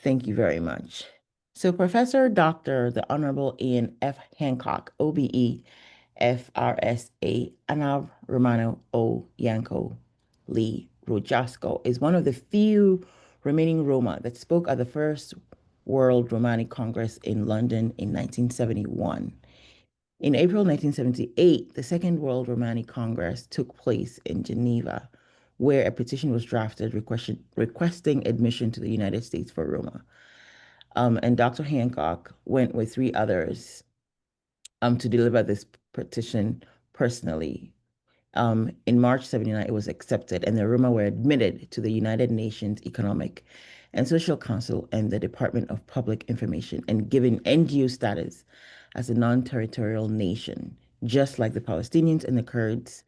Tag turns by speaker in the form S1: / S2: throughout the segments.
S1: Thank you very much. So Professor Dr. the Honorable Ian F. Hancock, OBE, FRSA, Anav Romano O. Yanko Lee Rojasco, is one of the few remaining Roma that spoke at the First World Romani Congress in London in 1971. In April 1978, the Second World Romani Congress took place in Geneva, where a petition was drafted requesting admission to the United States for Roma. And Dr. Hancock went with three others to deliver this petition personally. In March 79, it was accepted, and the Roma were admitted to the United Nations Economic and Social Council and the Department of Public Information and given NGO status as a non-territorial nation, just like the Palestinians and the Kurds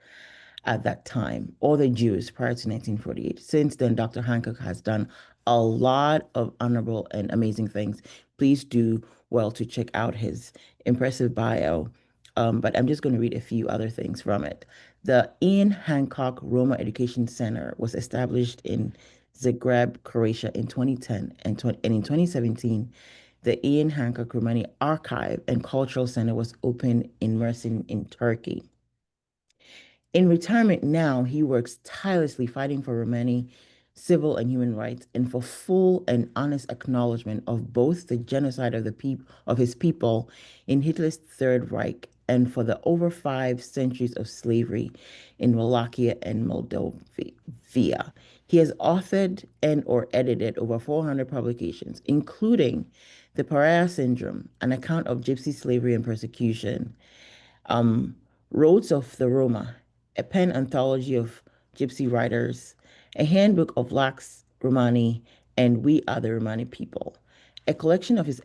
S1: at that time, or the Jews prior to 1948. Since then, Dr. Hancock has done a lot of honorable and amazing things. Please do well to check out his impressive bio. But I'm just going to read a few other things from it. The Ian Hancock Roma Education Center was established in Zagreb, Croatia in 2010, and in 2017, the Ian Hancock Romani Archive and Cultural Center was opened in Mersin in Turkey. In retirement now, he works tirelessly fighting for Romani civil and human rights and for full and honest acknowledgement of both the genocide of his people in Hitler's Third Reich and for the over 5 centuries of slavery in Wallachia and Moldavia. He has authored and or edited over 400 publications, including The Pariah Syndrome, an account of gypsy slavery and persecution, um, Roads of the Roma, a pen anthology of gypsy writers, a handbook of Lax Romani and We Are the Romani People, a collection of his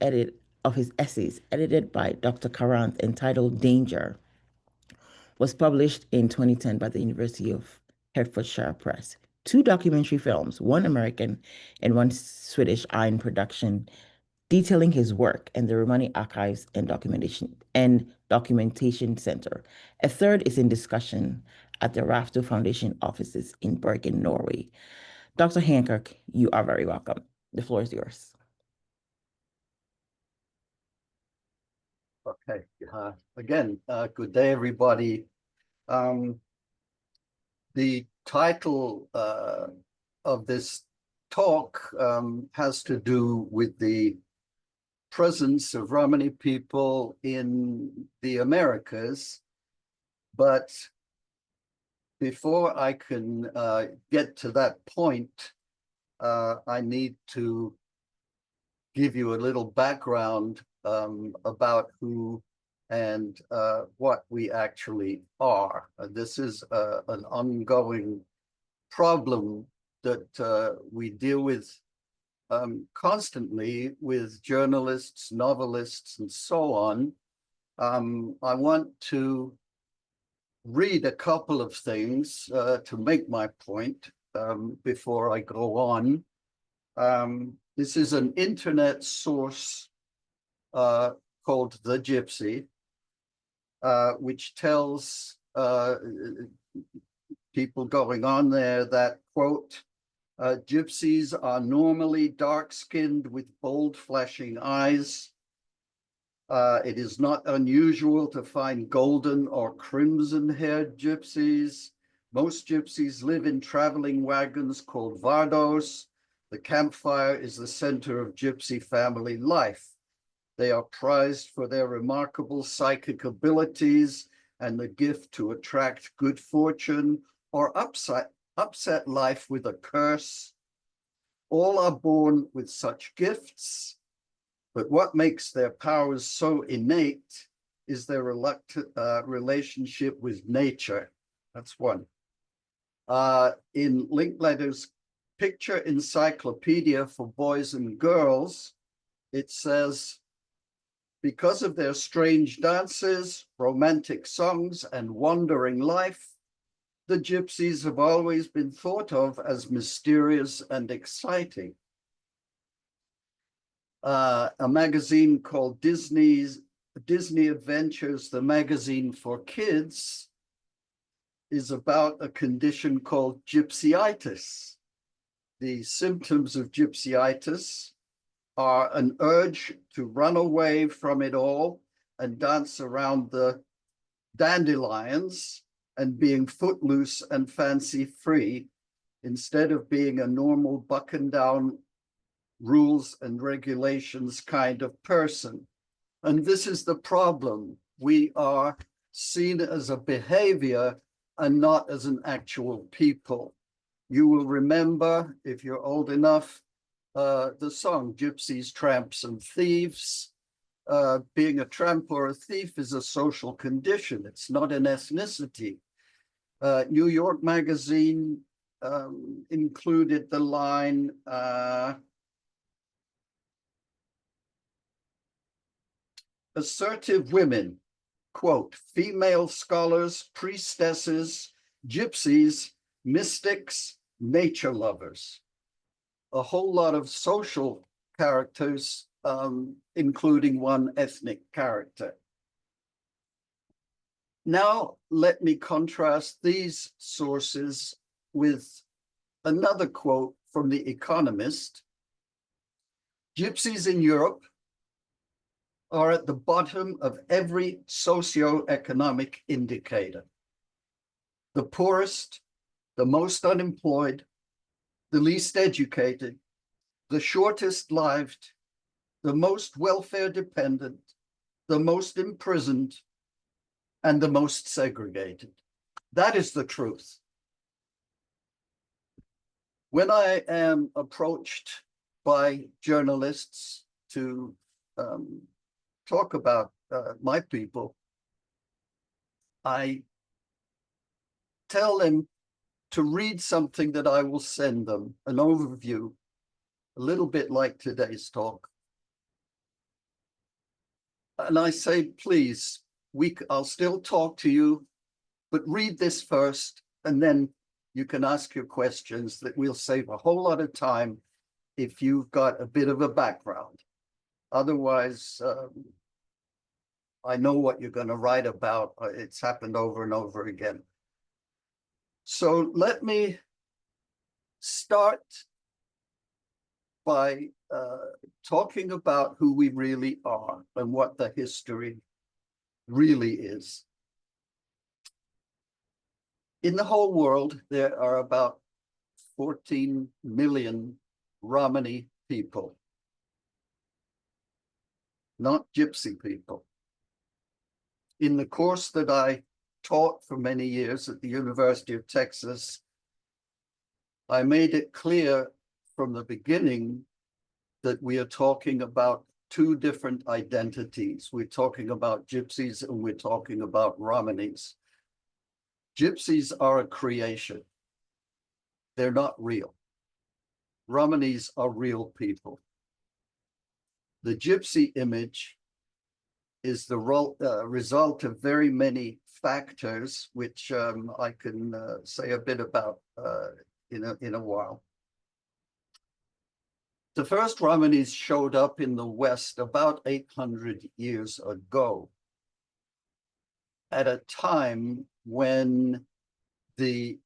S1: essays edited by Dr. Karanth entitled Danger, was published in 2010 by the University of Hertfordshire Press. Two documentary films, one American and one Swedish, are in production detailing his work in the Romani Archives and Documentation Center. A third is in discussion at the Rafto Foundation offices in Bergen, Norway. Dr. Hancock, you are very welcome. The floor is yours.
S2: Okay. Again, good day, everybody. The title of this talk has to do with the presence of Romani people in the Americas. But before I can get to that point, I need to give you a little background about who and what we actually are. This is an ongoing problem that we deal with constantly with journalists, novelists, and so on. I want to read a couple of things to make my point before I go on. This is an internet source called The Gypsy, which tells people going on there that, quote, gypsies are normally dark-skinned with bold flashing eyes. It is not unusual to find golden or crimson-haired gypsies. Most gypsies live in traveling wagons called vardos. The campfire is the center of gypsy family life. They are prized for their remarkable psychic abilities and the gift to attract good fortune or upset life with a curse. All are born with such gifts, but what makes their powers so innate is their reluctant relationship with nature. That's one. In Linkletter's Picture Encyclopedia for Boys and Girls, it says, because of their strange dances, romantic songs, and wandering life, the gypsies have always been thought of as mysterious and exciting. A magazine called Disney Adventures, the magazine for kids, is about a condition called gypsyitis. the symptoms of gypsyitis are an urge to run away from it all and dance around the dandelions and being footloose and fancy free instead of being a normal button down rules and regulations kind of person. And this is the problem. We are seen as a behavior and not as an actual people. You will remember, if you're old enough, the song Gypsies, Tramps, and Thieves. Being a tramp or a thief is a social condition. It's not an ethnicity. New York Magazine included the line, assertive women, quote, female scholars, priestesses, gypsies, mystics, nature lovers. A whole lot of social characters, including one ethnic character. Now, let me contrast these sources with another quote from The Economist. Gypsies in Europe are at the bottom of every socioeconomic indicator. The poorest, the most unemployed, the least educated, the shortest lived, the most welfare dependent, the most imprisoned, and the most segregated. That is the truth. When I am approached by journalists to talk about my people, I tell them to read something that I will send them, an overview, a little bit like today's talk. And I say, please, I'll still talk to you, but read this first, and then you can ask your questions. That we'll save a whole lot of time if you've got a bit of a background. Otherwise, I know what you're going to write about. It's happened over and over again. So let me start by talking about who we really are and what the history really is. In the whole world, there are about 14 million Romani people, not gypsy people. In the course that I taught for many years at the University of Texas, I made it clear from the beginning that we are talking about two different identities. We're talking about gypsies and we're talking about Romanies. Gypsies are a creation. They're not real. Romanies are real people. The gypsy image is the result of very many factors, which I can say a bit about in a while. The first Romanies showed up in the West about 800 years ago, at a time when the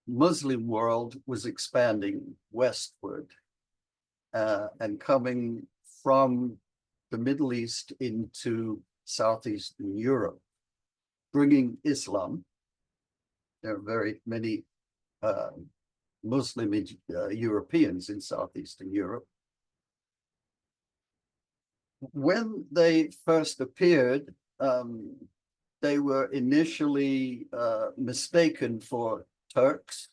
S2: Muslim world was expanding westward and coming from the Middle East into Southeastern Europe, bringing Islam. There are very many Muslim Europeans in Southeastern Europe. When they first appeared, they were initially mistaken for Turks,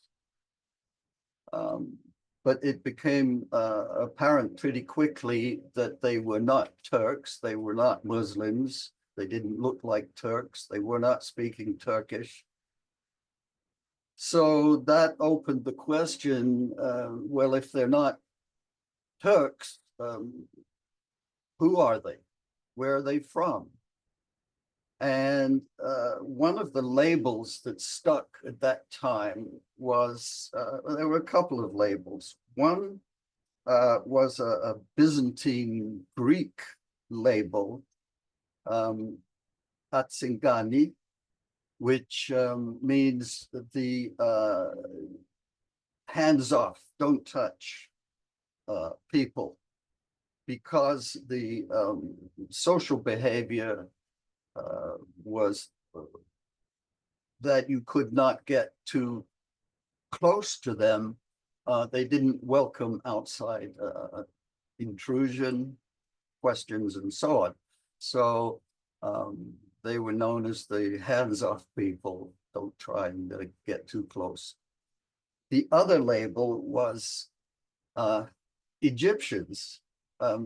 S2: but it became apparent pretty quickly that they were not Turks, they were not Muslims, they didn't look like Turks, they were not speaking Turkish. So that opened the question, well, if they're not Turks, who are they? Where are they from? And one of the labels that stuck at that time was, there were a couple of labels. One was a Byzantine Greek label, Atsingani, which means the hands off, don't touch people, because the social behavior was that you could not get too close to them. They didn't welcome outside intrusion, questions, and so on. So they were known as the hands-off people. Don't try and get too close. The other label was Egyptians,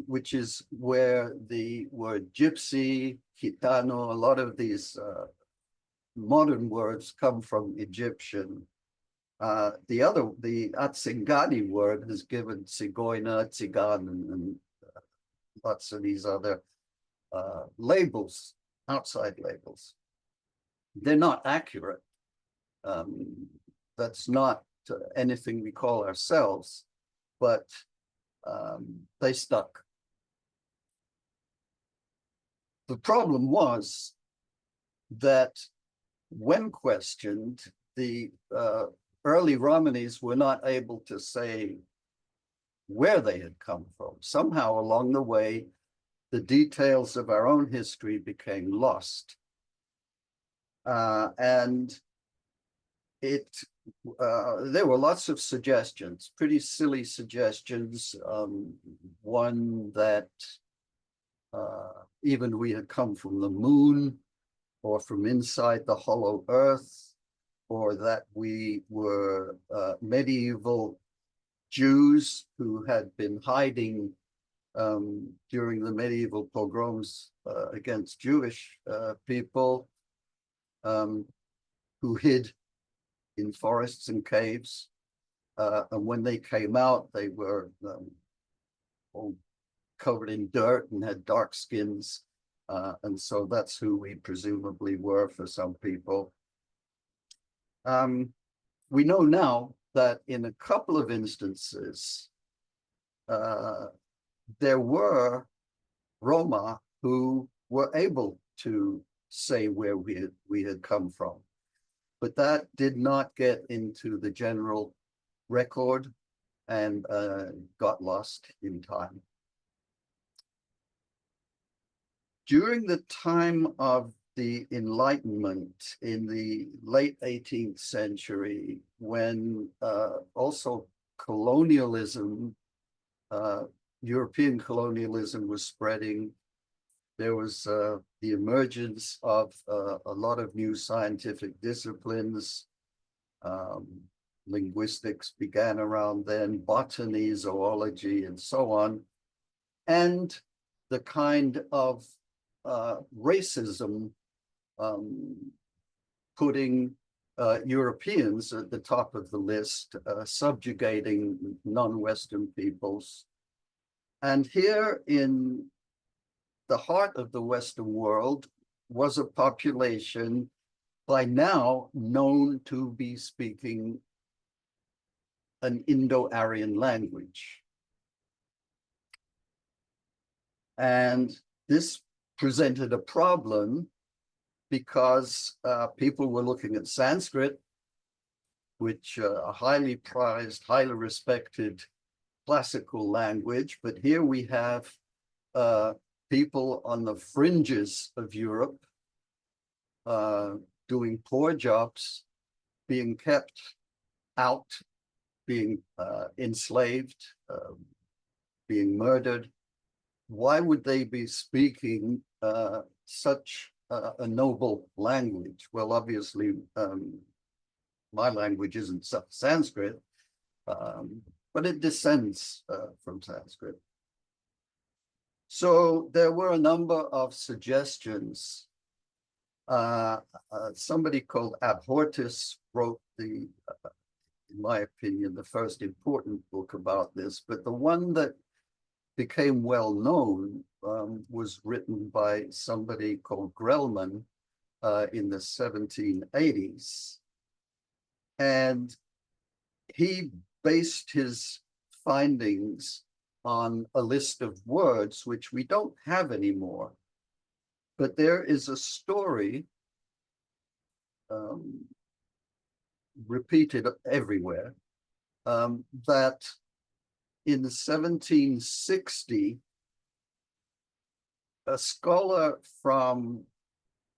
S2: which is where the word gypsy, gitano, a lot of these modern words come from Egyptian. The Atsingani word has given Tsigoina, Tsigan, and lots of these other labels, outside labels. They're not accurate. That's not anything we call ourselves, but they stuck. The problem was that when questioned, the early Romanies were not able to say where they had come from. Somehow along the way, the details of our own history became lost. And there were lots of suggestions, pretty silly suggestions. One that even we had come from the moon, or from inside the hollow earth, or that we were medieval Jews who had been hiding during the medieval pogroms against Jewish people, who hid in forests and caves. And when they came out, they were all covered in dirt and had dark skins. And so that's who we presumably were for some people. We know now that in a couple of instances, there were Roma who were able to say where we had come from, but that did not get into the general record and got lost in time. During the time of the Enlightenment in the late 18th century, when also colonialism, European colonialism was spreading, there was the emergence of a lot of new scientific disciplines. Linguistics began around then, botany, zoology, and so on. And the kind of racism putting Europeans at the top of the list, subjugating non-Western peoples. And here in the heart of the Western world was a population by now known to be speaking an Indo-Aryan language. And this presented a problem because people were looking at Sanskrit, which a highly prized, highly respected classical language. But here we have people on the fringes of Europe doing poor jobs, being kept out, being enslaved, being murdered. Why would they be speaking such a noble language? Well, obviously, my language isn't Sanskrit, but it descends from Sanskrit. So there were a number of suggestions. Somebody called Abhortus wrote in my opinion, the first important book about this, but the one that became well known was written by somebody called Grellman in the 1780s. And he based his findings on a list of words which we don't have anymore. But there is a story repeated everywhere that in 1760, a scholar from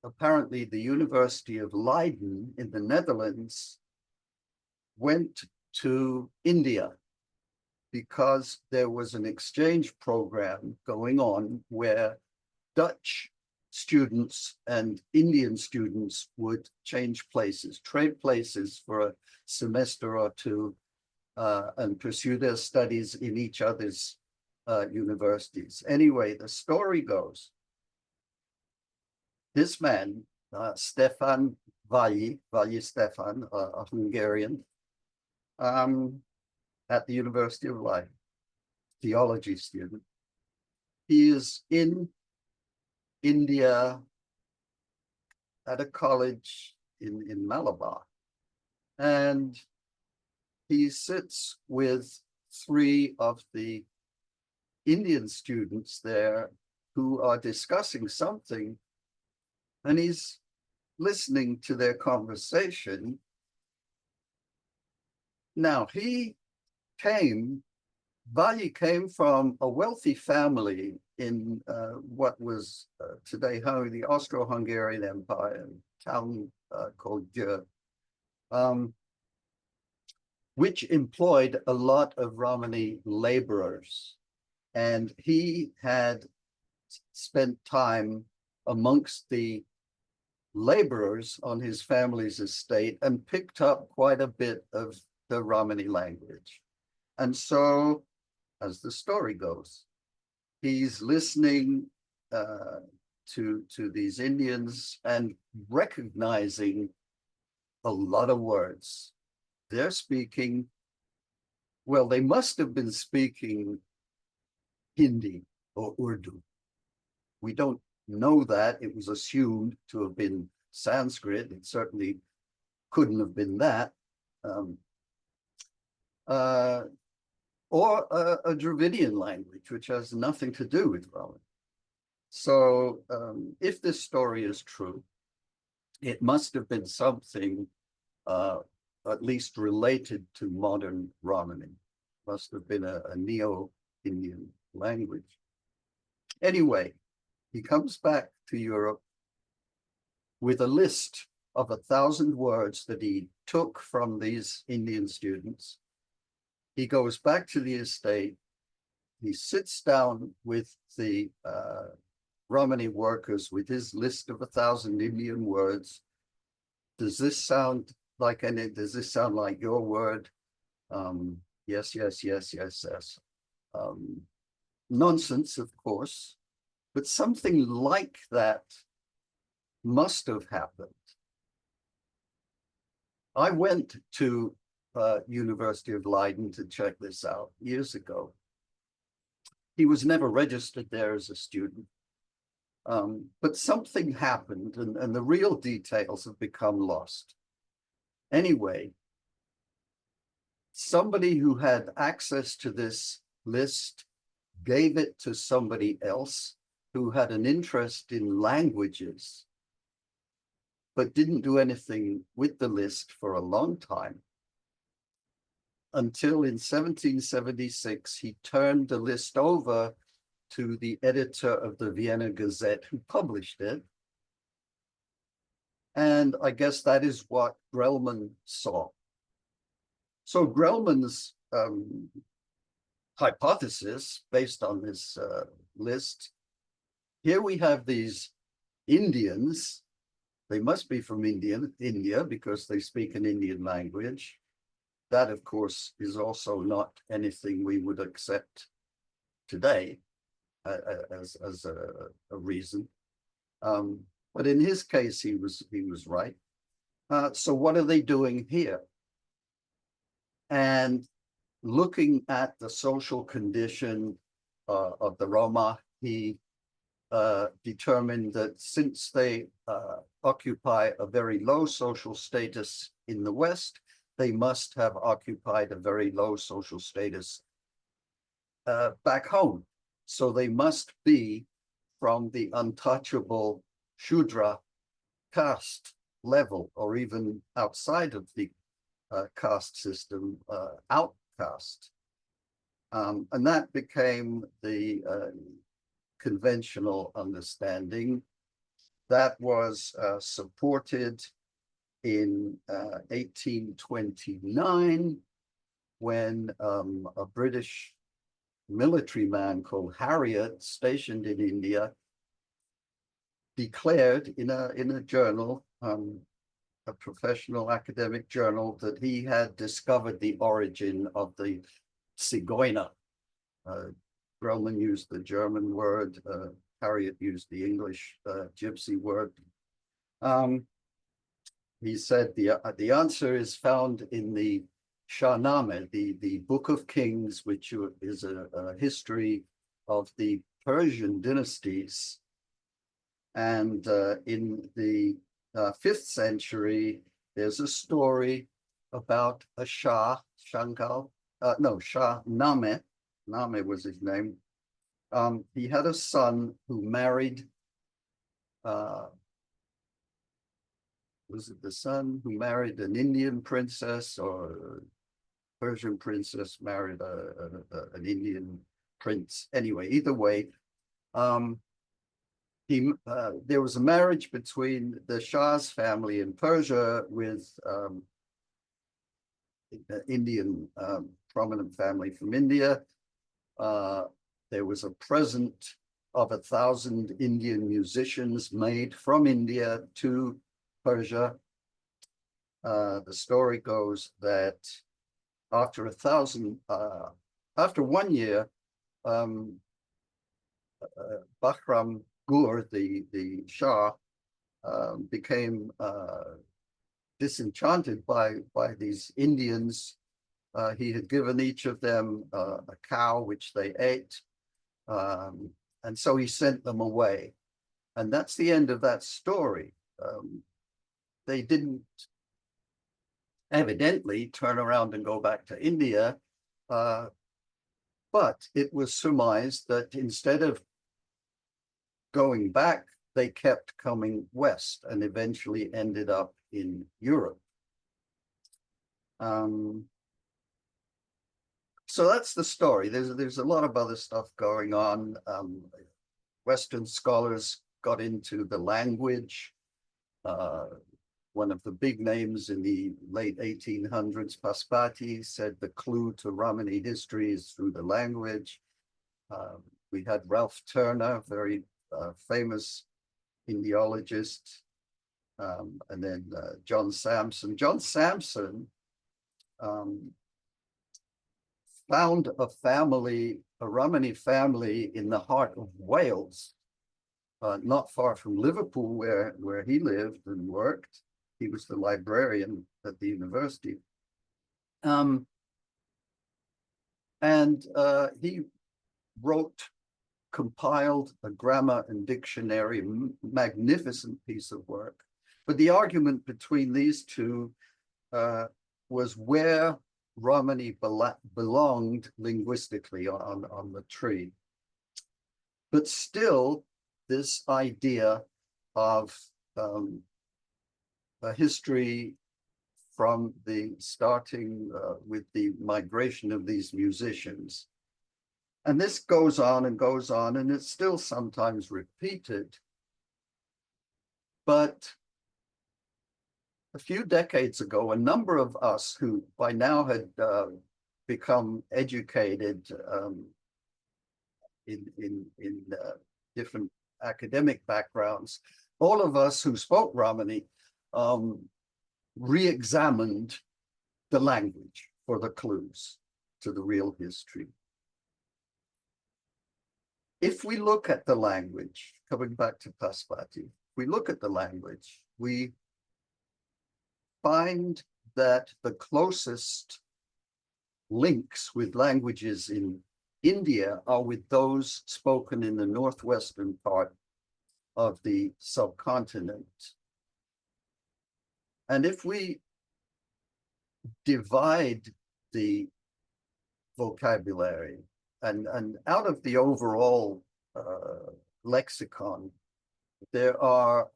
S2: apparently the University of Leiden in the Netherlands went to India because there was an exchange program going on where Dutch students and Indian students would change places, trade places for a semester or two, and pursue their studies in each other's universities. Anyway, the story goes, this man, Stefan Valley Stefan, a Hungarian, at the University of Leiden, theology student, he is in India at a college in Malabar. And he sits with three of the Indian students there who are discussing something, and he's listening to their conversation. Now, Valley came from a wealthy family in what was today Hungary, the Austro-Hungarian Empire, a town called Győr, which employed a lot of Romani laborers. And he had spent time amongst the laborers on his family's estate and picked up quite a bit of the Romani language. And so, as the story goes, he's listening to these Indians and recognizing a lot of words. They're speaking, well, they must have been speaking Hindi or Urdu. We don't know that. It was assumed to have been Sanskrit. It certainly couldn't have been that. Or a Dravidian language, which has nothing to do with Roman. So if this story is true, it must have been something at least related to modern Romani. Must have been a Neo-Indian language. Anyway, he comes back to Europe with a list of 1,000 words that he took from these Indian students. He goes back to the estate. He sits down with the Romani workers with his list of 1,000 Indian words. Does this sound like any? Does this sound like your word? Yes, yes, yes, yes, yes. Nonsense, of course, but something like that must have happened. I went to University of Leiden to check this out years ago. He was never registered there as a student, but something happened, and the real details have become lost. Anyway, somebody who had access to this list gave it to somebody else who had an interest in languages, but didn't do anything with the list for a long time. Until in 1776, he turned the list over to the editor of the Vienna Gazette who published it. And I guess that is what Grellman saw. So Grellman's hypothesis, based on this list, here we have these Indians. They must be from India because they speak an Indian language. That, of course, is also not anything we would accept today as a reason. But in his case, he was right. So what are they doing here? And looking at the social condition of the Roma, he determined that since they occupy a very low social status in the West, they must have occupied a very low social status back home. So they must be from the untouchable Shudra caste level, or even outside of the caste system outcast. And that became the conventional understanding that was supported in 1829 when a British military man called Harriot, stationed in India, declared in a journal, a professional academic journal, that he had discovered the origin of the Zigeuner. Roman used the German word, Harriot used the English gypsy word. He said the answer is found in the Shahnameh, the Book of Kings, which is a history of the Persian dynasties. And in the 5th century, there's a story about a Shah, Shahnameh. Nameh was his name. He had a son who married, was it the son who married an Indian princess, or Persian princess married an Indian prince? Anyway, either way, there was a marriage between the Shah's family in Persia with Indian prominent family from India. There was a present of 1,000 Indian musicians made from India to Persia. The story goes that after 1 year, Bahram Gur, the Shah, became disenchanted by these Indians. He had given each of them a cow, which they ate. And so he sent them away. And that's the end of that story. They didn't evidently turn around and go back to India, but it was surmised that instead of going back, they kept coming west and eventually ended up in Europe. So that's the story. There's a lot of other stuff going on. Western scholars got into the language. One of the big names in the late 1800s, Paspati, said the clue to Romani history is through the language. We had Ralph Turner, very famous Indiologist, and then John Sampson. John Sampson found a family, a Romani family in the heart of Wales, not far from Liverpool, where he lived and worked. He was the librarian at the university. And he compiled a grammar and dictionary, magnificent piece of work. But the argument between these two was where Romani belonged linguistically on the tree. But still, this idea of a history from the starting with the migration of these musicians. And this goes on, and it's still sometimes repeated. But a few decades ago, a number of us who by now had become educated in different academic backgrounds, all of us who spoke Romani re-examined the language for the clues to the real history. If we look at the language, coming back to Paspati, we look at the language, we find that the closest links with languages in India are with those spoken in the northwestern part of the subcontinent. And if we divide the vocabulary and out of the overall lexicon, there are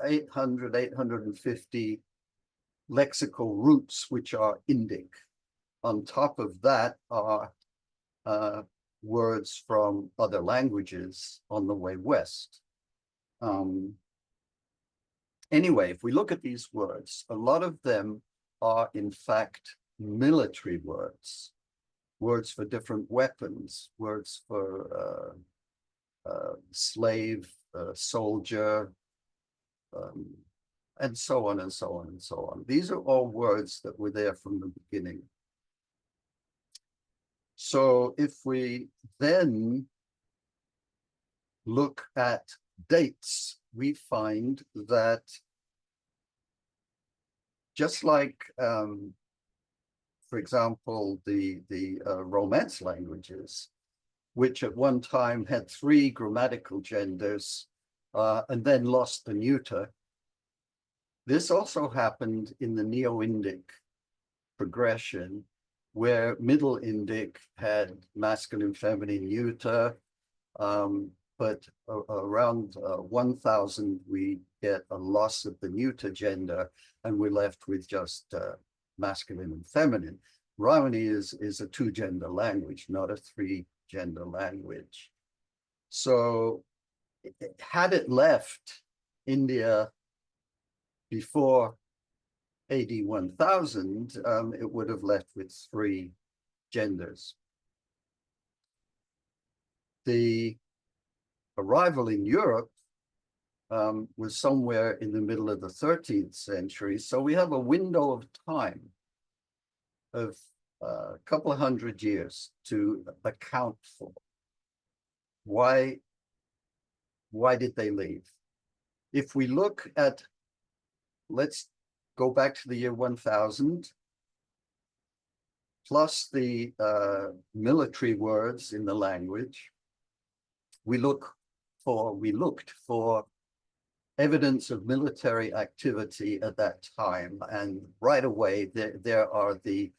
S2: 850 lexical roots, which are Indic. On top of that are words from other languages on the way west. Anyway, if we look at these words, a lot of them are in fact military words, words for different weapons, words for slave, soldier, and so on and so on and so on. These are all words that were there from the beginning. So if we then look at dates, we find that just like, for example, the Romance languages, which at one time had 3 grammatical genders and then lost the neuter, this also happened in the Neo-Indic progression, where Middle Indic had masculine, feminine, neuter, but around 1000 we get a loss of the neuter gender, and we're left with just masculine and feminine. Romani is a 2-gender language, not a 3-gender language. So had it left India before AD 1000, it would have left with 3 genders. The arrival in Europe was somewhere in the middle of the 13th century. So we have a window of time of a couple of hundred years to account for why did they leave. If we look at, let's go back to the year 1000, plus the military words in the language, we looked for evidence of military activity at that time. And right away, there are the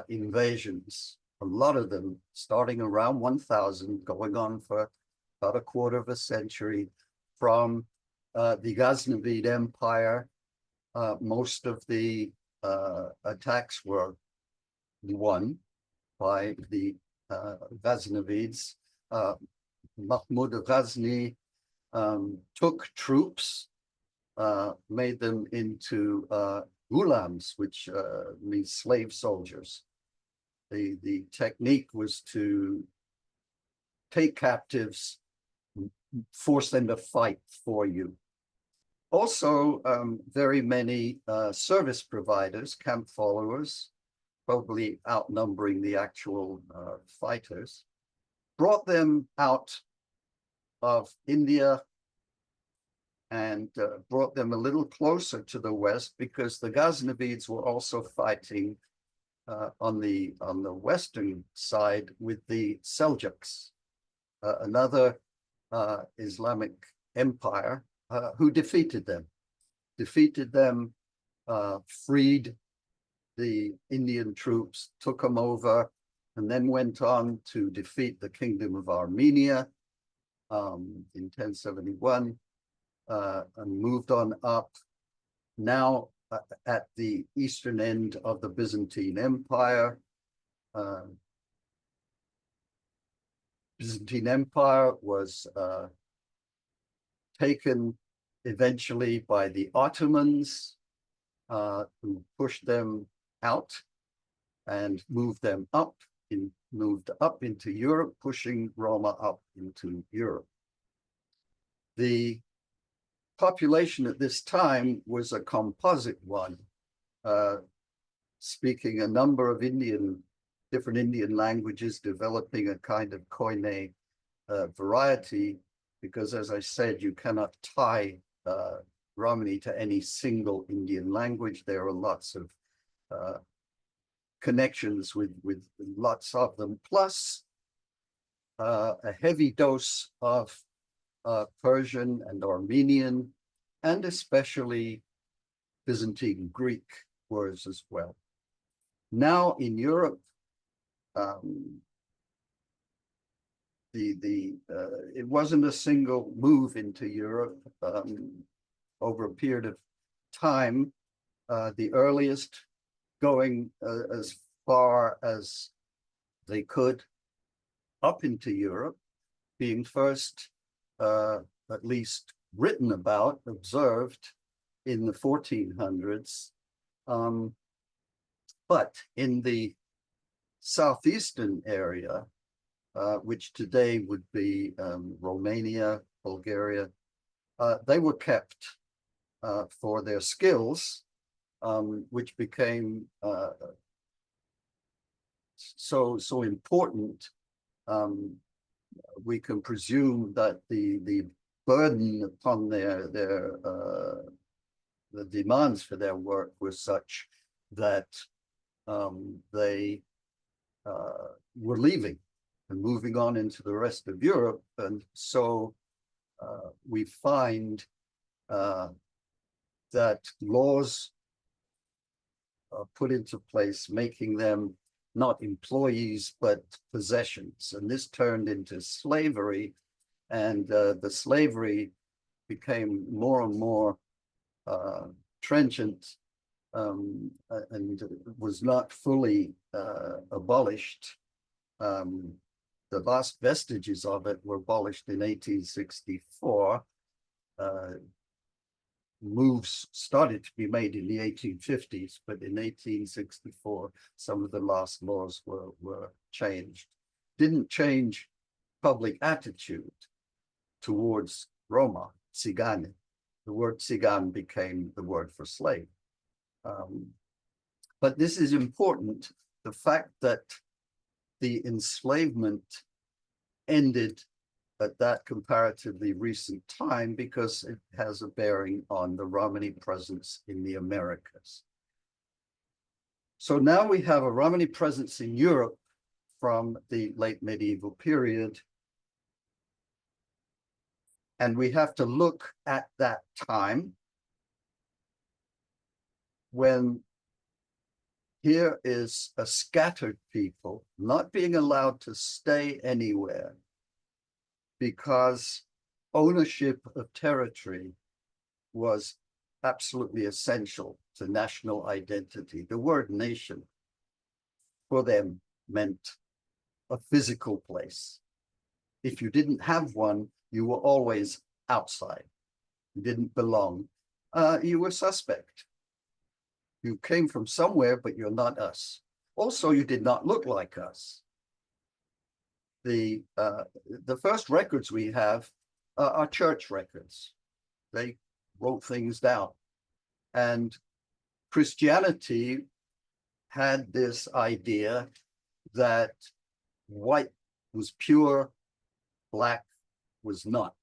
S2: invasions, a lot of them starting around 1000, going on for about a quarter of a century, from the Ghaznavid Empire. Most of the attacks were won by the Ghaznavids. Mahmud of Ghazni took troops, made them into gulams, which means slave soldiers. The technique was to take captives, force them to fight for you. Also, very many service providers, camp followers, probably outnumbering the actual fighters, brought them out of India and brought them a little closer to the west, because the Ghaznavids were also fighting on the western side with the Seljuks, another Islamic empire, who defeated them, freed the Indian troops, took them over, and then went on to defeat the Kingdom of Armenia in 1071, and moved on up. Now at the eastern end of the Byzantine Empire. Byzantine Empire was taken eventually by the Ottomans, who pushed them out and moved up into Europe, pushing Roma up into Europe. The population at this time was a composite one, speaking a number of different Indian languages, developing a kind of Koine variety, because as I said, you cannot tie Romani to any single Indian language. There are lots of connections with lots of them, plus a heavy dose of Persian and Armenian, and especially Byzantine Greek words as well. Now in Europe, it wasn't a single move into Europe. Over a period of time, the earliest going as far as they could up into Europe, being first at least written about, observed in the 1400s. But in the southeastern area, which today would be Romania, Bulgaria, they were kept for their skills, which became so important. We can presume that the burden upon the demands for their work were such that they were leaving and moving on into the rest of Europe. And so we find that laws are put into place, making them not employees, but possessions. And this turned into slavery. And the slavery became more and more trenchant and was not fully abolished. The last vestiges of it were abolished in 1864. Moves started to be made in the 1850s, but in 1864, some of the last laws were changed. Didn't change public attitude towards Roma, Tsigane. The word Tsigan became the word for slave. But this is important, the fact that the enslavement ended at that comparatively recent time, because it has a bearing on the Romani presence in the Americas. So now we have a Romani presence in Europe from the late medieval period. And we have to look at that time when here is a scattered people not being allowed to stay anywhere, because ownership of territory was absolutely essential to national identity. The word nation for them meant a physical place. If you didn't have one, you were always outside. You didn't belong. You were suspect. You came from somewhere, but you're not us. Also, you did not look like us. The first records we have are church records. They wrote things down. And Christianity had this idea that white was pure, black was not.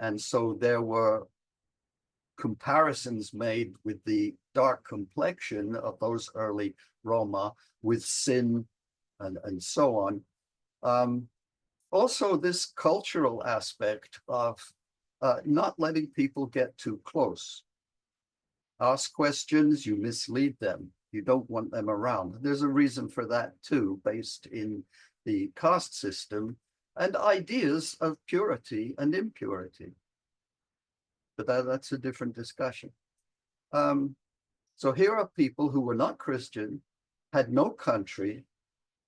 S2: And so there were comparisons made with the dark complexion of those early Roma with sin and so on. Also, this cultural aspect of not letting people get too close. Ask questions, you mislead them. You don't want them around. There's a reason for that too, based in the caste system and ideas of purity and impurity. But that's a different discussion. So here are people who were not Christian, had no country,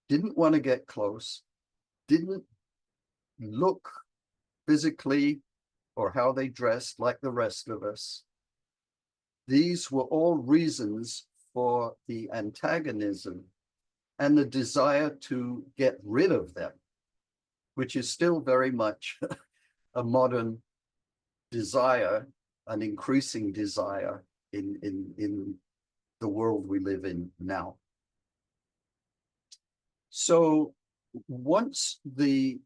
S2: didn't want to get close, didn't look physically or how they dressed like the rest of us. These were all reasons for the antagonism and the desire to get rid of them, which is still very much a modern desire, an increasing desire in the world we live in now. So once the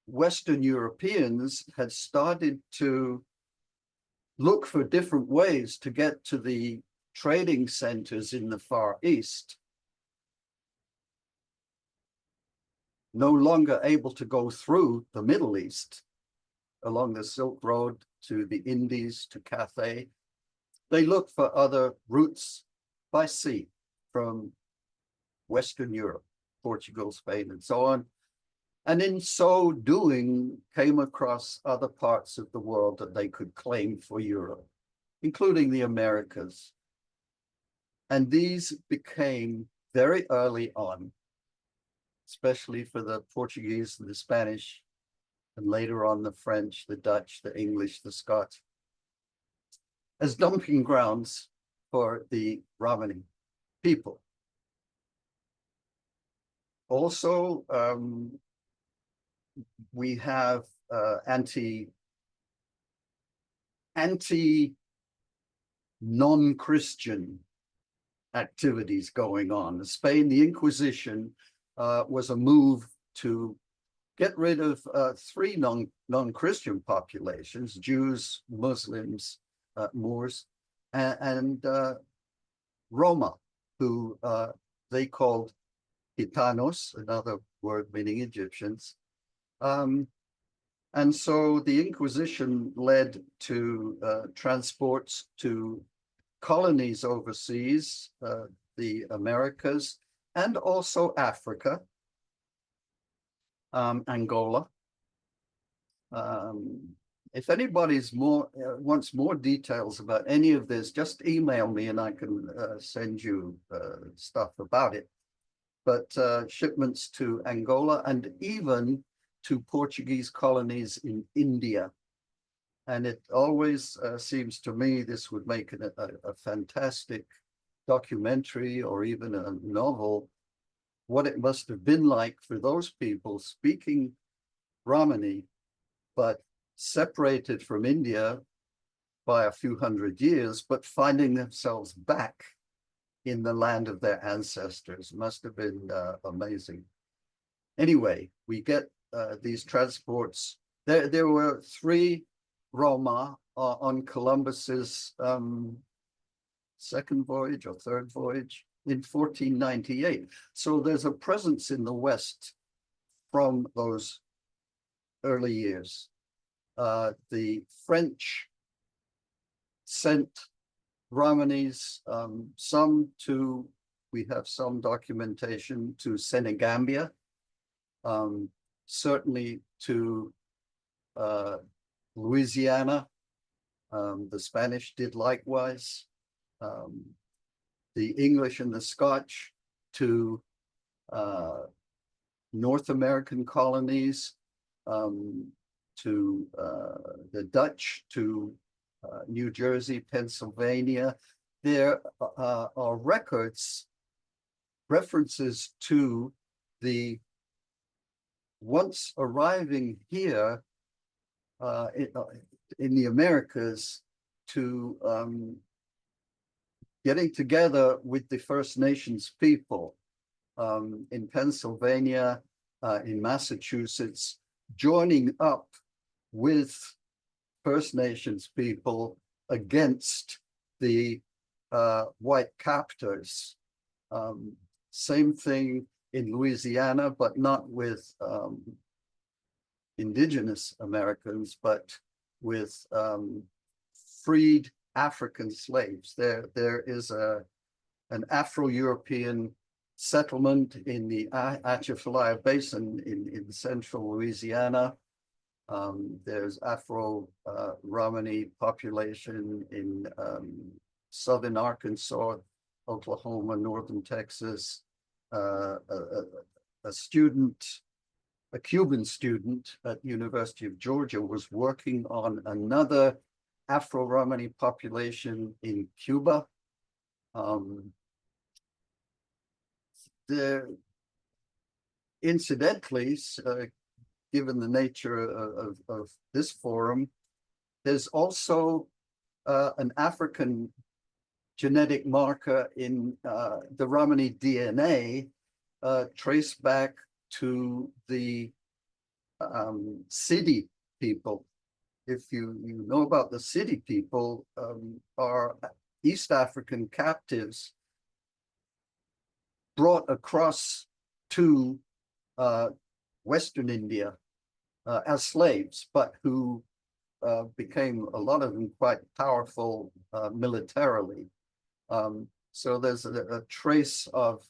S2: Western Europeans had started to look for different ways to get to the trading centers in the Far East, no longer able to go through the Middle East along the Silk Road to the Indies, to Cathay, they looked for other routes by sea from Western Europe, Portugal, Spain, and so on. And in so doing, came across other parts of the world that they could claim for Europe, including the Americas, And these became very early on, especially for the Portuguese and the Spanish, and later on the French, the Dutch, the English, the Scots, as dumping grounds for the Romani people. Also, we have anti non-Christian activities going on. In Spain, the Inquisition was a move to get rid of three non-Christian populations: Jews, Muslims, Moors, and Roma, who they called Gitanos, another word meaning Egyptians. And so the Inquisition led to transports to colonies overseas, the Americas, and also Africa, Angola. If anybody's wants more details about any of this, just email me and I can send you stuff about it. But shipments to Angola and even to Portuguese colonies in India. And it always seems to me this would make a fantastic documentary or even a novel, what it must have been like for those people speaking Romani, but separated from India by a few hundred years, but finding themselves back in the land of their ancestors. Must have been amazing. Anyway, we get these transports. There were three Roma on Columbus's second voyage or third voyage in 1498. So there's a presence in the West from those early years. The French sent Romanis, some to, we have some documentation to Senegambia, certainly to Louisiana. The Spanish did likewise. The English and the Scotch to North American colonies, to the Dutch, to New Jersey, Pennsylvania. There are references to the once arriving here in the Americas to getting together with the First Nations people in Pennsylvania, in Massachusetts, joining up with First Nations people against the white captors. Same thing in Louisiana, but not with indigenous Americans, but with freed African slaves. There is an Afro-European settlement in the Atchafalaya Basin in central Louisiana. There's Afro-Romani population in southern Arkansas, Oklahoma, northern Texas. A Cuban student at University of Georgia was working on another Afro-Romani population in Cuba. Incidentally, given the nature of this forum, there's also an African genetic marker in the Romani DNA traced back to the Sidi people. If you know about the Sidi people, are East African captives brought across to Western India as slaves, but who became, a lot of them, quite powerful militarily. So there's a trace of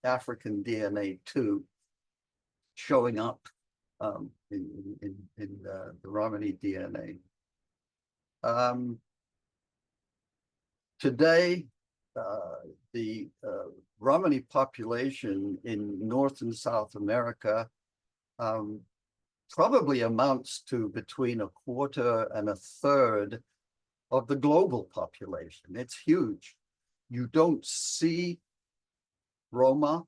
S2: African DNA too showing up in the Romani DNA. Today, the Romani population in North and South America probably amounts to between a quarter and a third of the global population. It's huge. You don't see Roma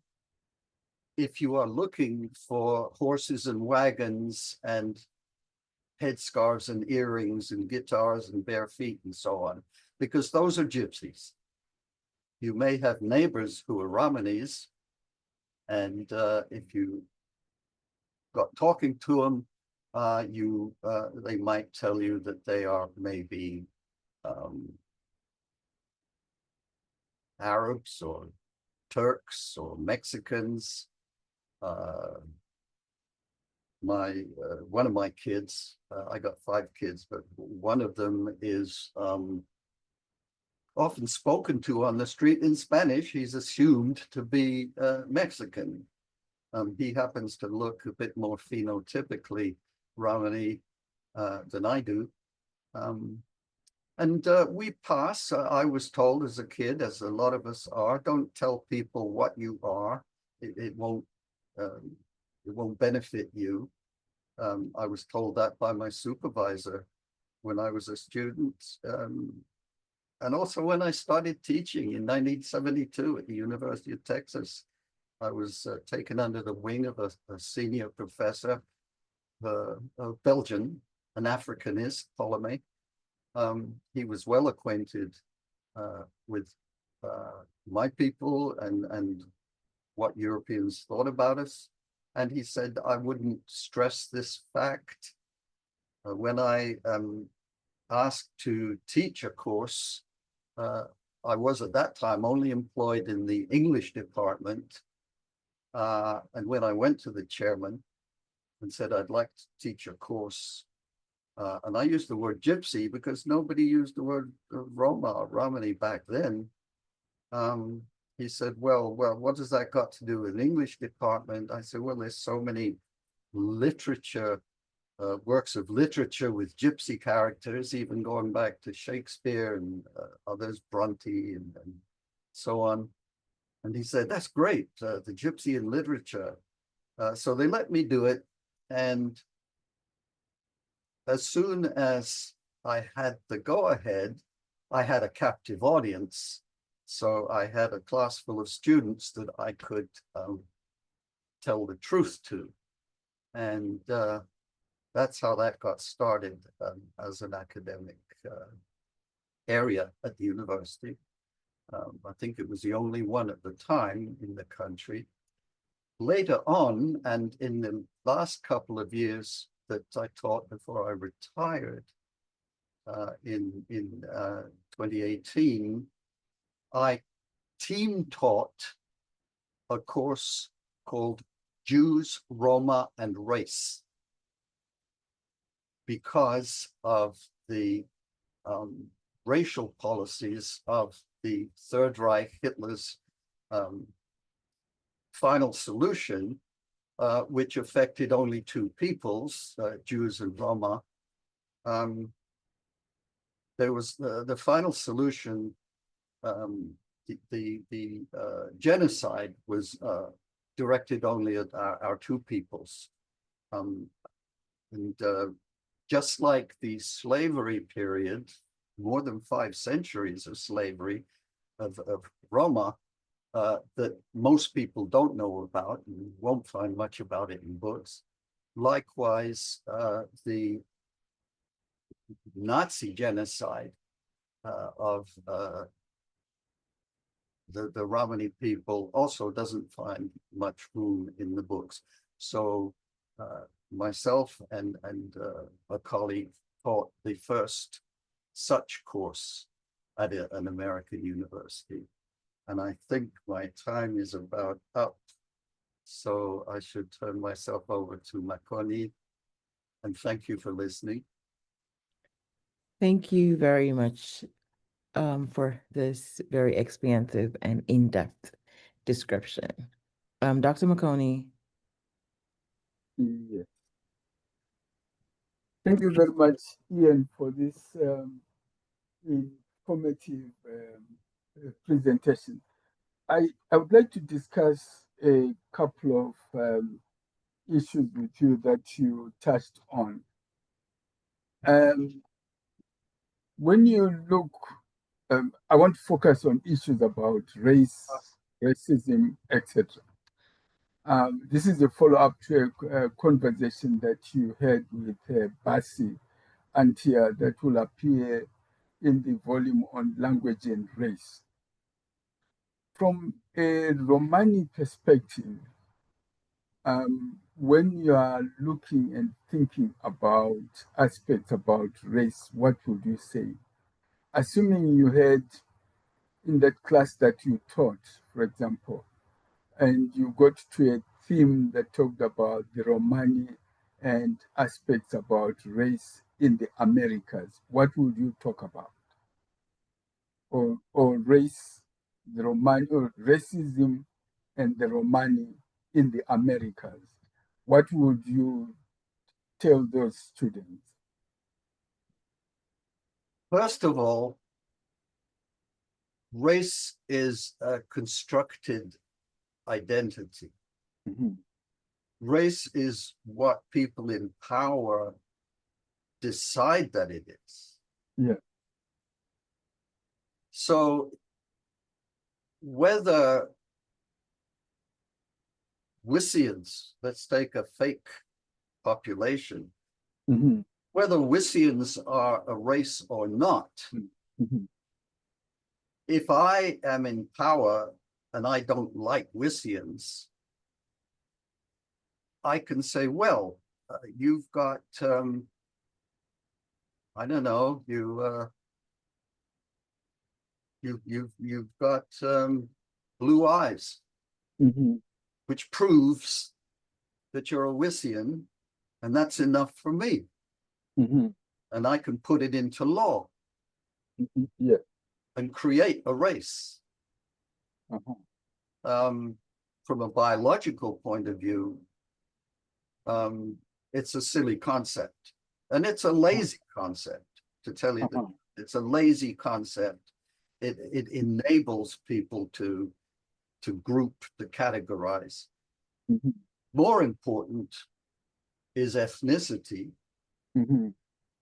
S2: if you are looking for horses and wagons and headscarves and earrings and guitars and bare feet and so on, because those are gypsies. You may have neighbors who are Romanies, and if you got talking to them, they might tell you that they are maybe Arabs or Turks or Mexicans. One of my kids, I got 5 kids, but one of them is often spoken to on the street in Spanish. He's assumed to be Mexican. He happens to look a bit more phenotypically Romani than I do. And we pass. I was told as a kid, as a lot of us are, don't tell people what you are. It won't benefit you. I was told that by my supervisor when I was a student. And also when I started teaching in 1972 at the University of Texas, I was taken under the wing of a senior professor, a Belgian, an Africanist, Ptolemy. He was well acquainted with my people and what Europeans thought about us. And he said, I wouldn't stress this fact. When I asked to teach a course, I was at that time only employed in the English department. And when I went to the chairman and said, I'd like to teach a course, and I used the word gypsy because nobody used the word Roma or Romani back then. He said, well, what does that got to do with the English department? I said, well, there's so many literature, works of literature with gypsy characters, even going back to Shakespeare and others, Bronte and so on. And he said, that's great, the gypsy in literature. So they let me do it. And as soon as I had the go-ahead, I had a captive audience. So I had a class full of students that I could tell the truth to. And that's how that got started as an academic area at the university. I think it was the only one at the time in the country. Later on, and in the last couple of years that I taught before I retired in 2018, I team taught a course called Jews, Roma, and Race because of the racial policies of the Third Reich, Hitler's final solution, which affected only 2 peoples, Jews and Roma. There was the final solution. The genocide was directed only at our 2 peoples. And just like the slavery period, more than 5 centuries of slavery of Roma, that most people don't know about and won't find much about it in books. Likewise, the Nazi genocide of the Romani people also doesn't find much room in the books. So myself and a colleague taught the first such course at an American university. And I think my time is about up. So I should turn myself over to Makoni. And thank you for listening.
S1: Thank you very much for this very expansive and in-depth description. Dr. McConey.
S3: Yes. Thank you very much, Ian, for this informative presentation. I would like to discuss a couple of issues with you that you touched on. When you look, I want to focus on issues about race, racism, etc. This is a follow-up to a conversation that you had with Basi Antia that will appear in the volume on language and race. From a Romani perspective, when you are looking and thinking about aspects about race, what would you say? Assuming you had in that class that you taught, for example, and you got to a theme that talked about the Romani and aspects about race in the Americas, what would you talk about? Or race, the Romani, or racism and the Romani in the Americas. What would you tell those students?
S2: First of all, race is a constructed identity.
S3: Mm-hmm.
S2: Race is what people in power decide that it is.
S3: Yeah.
S2: So whether Wissians, let's take a fake population,
S3: Mm-hmm.
S2: whether Wissians are a race or not,
S3: Mm-hmm.
S2: if I am in power and I don't like Wissians, I can say, well, you've got, I don't know, you've got blue eyes,
S3: Mm-hmm.
S2: which proves that you're a Wissian, and that's enough for me.
S3: Mm-hmm.
S2: And I can put it into law.
S3: Mm-hmm. Yeah.
S2: And create a race.
S3: Uh-huh.
S2: From a biological point of view, it's a silly concept. And it's a lazy concept, to tell you that it's a lazy concept. It enables people to group, to categorize.
S3: Mm-hmm.
S2: More important is ethnicity.
S3: Mm-hmm.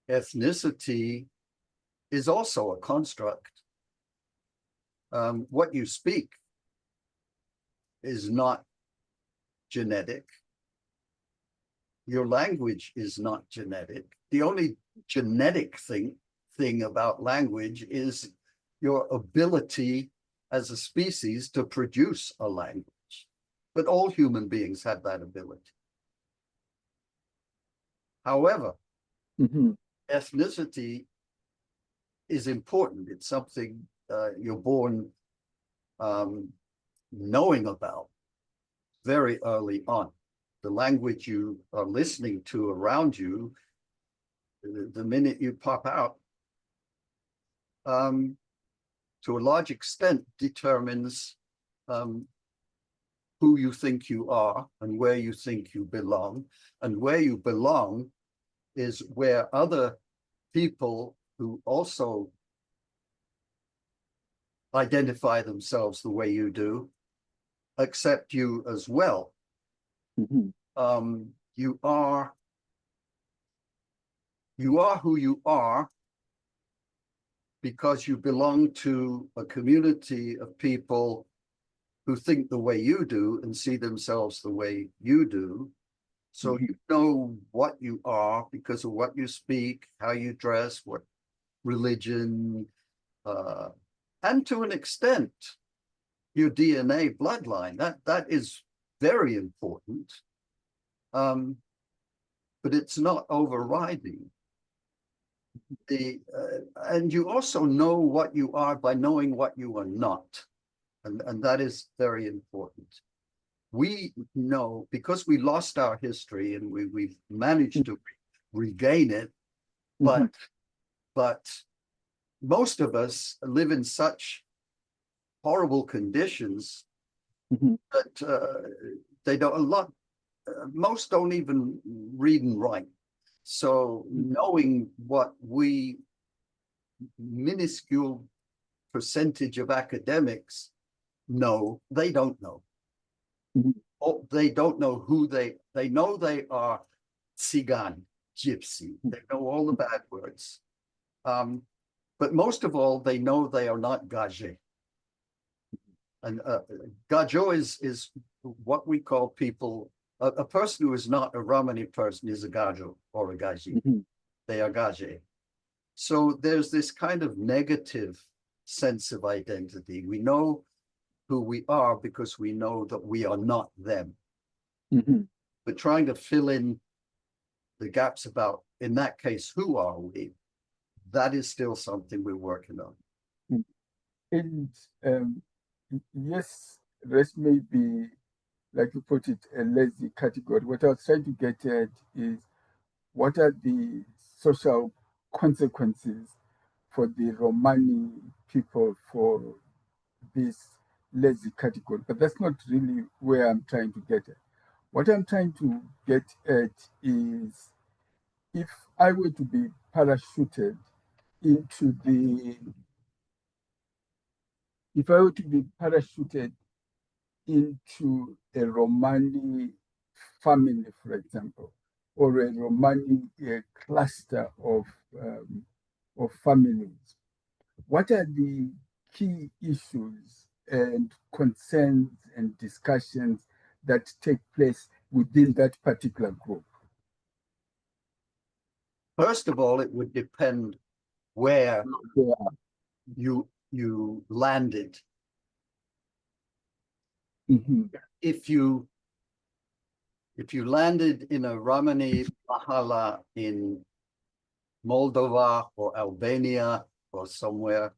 S2: Ethnicity is also a construct. What you speak is not genetic. Your language is not genetic. The only genetic thing about language is your ability as a species to produce a language. But all human beings have that ability. However,
S3: Mm-hmm.
S2: ethnicity is important. It's something you're born knowing about very early on. The language you are listening to around you, the minute you pop out, to a large extent determines who you think you are and where you think you belong. And where you belong is where other people who also identify themselves the way you do accept you as well.
S3: Mm-hmm.
S2: You are who you are because you belong to a community of people who think the way you do and see themselves the way you do. So you know what you are because of what you speak, how you dress, what religion, and to an extent, your DNA bloodline. That is very important, but it's not overriding. And you also know what you are by knowing what you are not, and that is very important. We know because we lost our history and we've managed to regain it, but most of us live in such horrible conditions that they don't most don't even read and write. So knowing what we minuscule percentage of academics know, they don't know.
S3: Mhm.
S2: Or they don't know who they know they are Tsigan, gypsy. They know all the bad words. But most of all, they know they are not Gaje. And Gajo is what we call people, a person who is not a Romani person is a Gajo or a Gaji.
S3: Mhm.
S2: They are Gaje. So there's this kind of negative sense of identity. We know who we are because we know that we are not them.
S3: Mhm.
S2: But trying to fill in the gaps about, in that case, who are we? That is still something we're working on.
S3: And yes, race may be, like you put it, a lazy category. What I was trying to get at is what are the social consequences for the Romani people for this lazy category? But that's not really where I'm trying to get at. What I'm trying to get at is if I were to be parachuted into the, if I were to be parachuted into a Romani family, for example, or a Romani cluster of families, what are the key issues and concerns and discussions that take place within that particular group?
S2: First of all, it would depend where
S3: Yeah.
S2: you landed.
S3: Mhm.
S2: If you landed in a Romani mahala in Moldova or Albania or somewhere,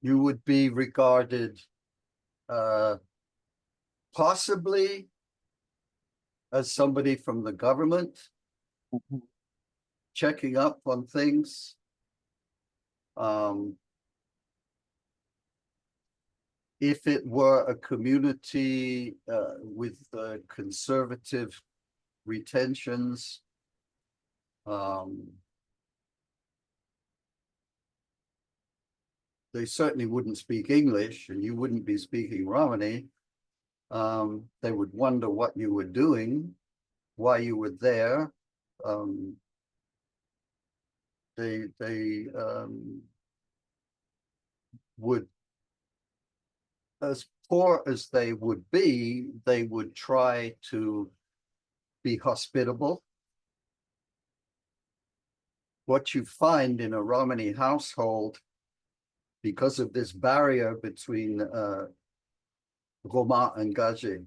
S2: you would be regarded possibly as somebody from the government
S3: Mhm.
S2: checking up on things. If it were a community with conservative retentions, they certainly wouldn't speak English and you wouldn't be speaking Romani. They would wonder what you were doing, why you were there. They would, as poor as they would be, they would try to be hospitable. What you find in a Romani household, because of this barrier between Roma and Gaje,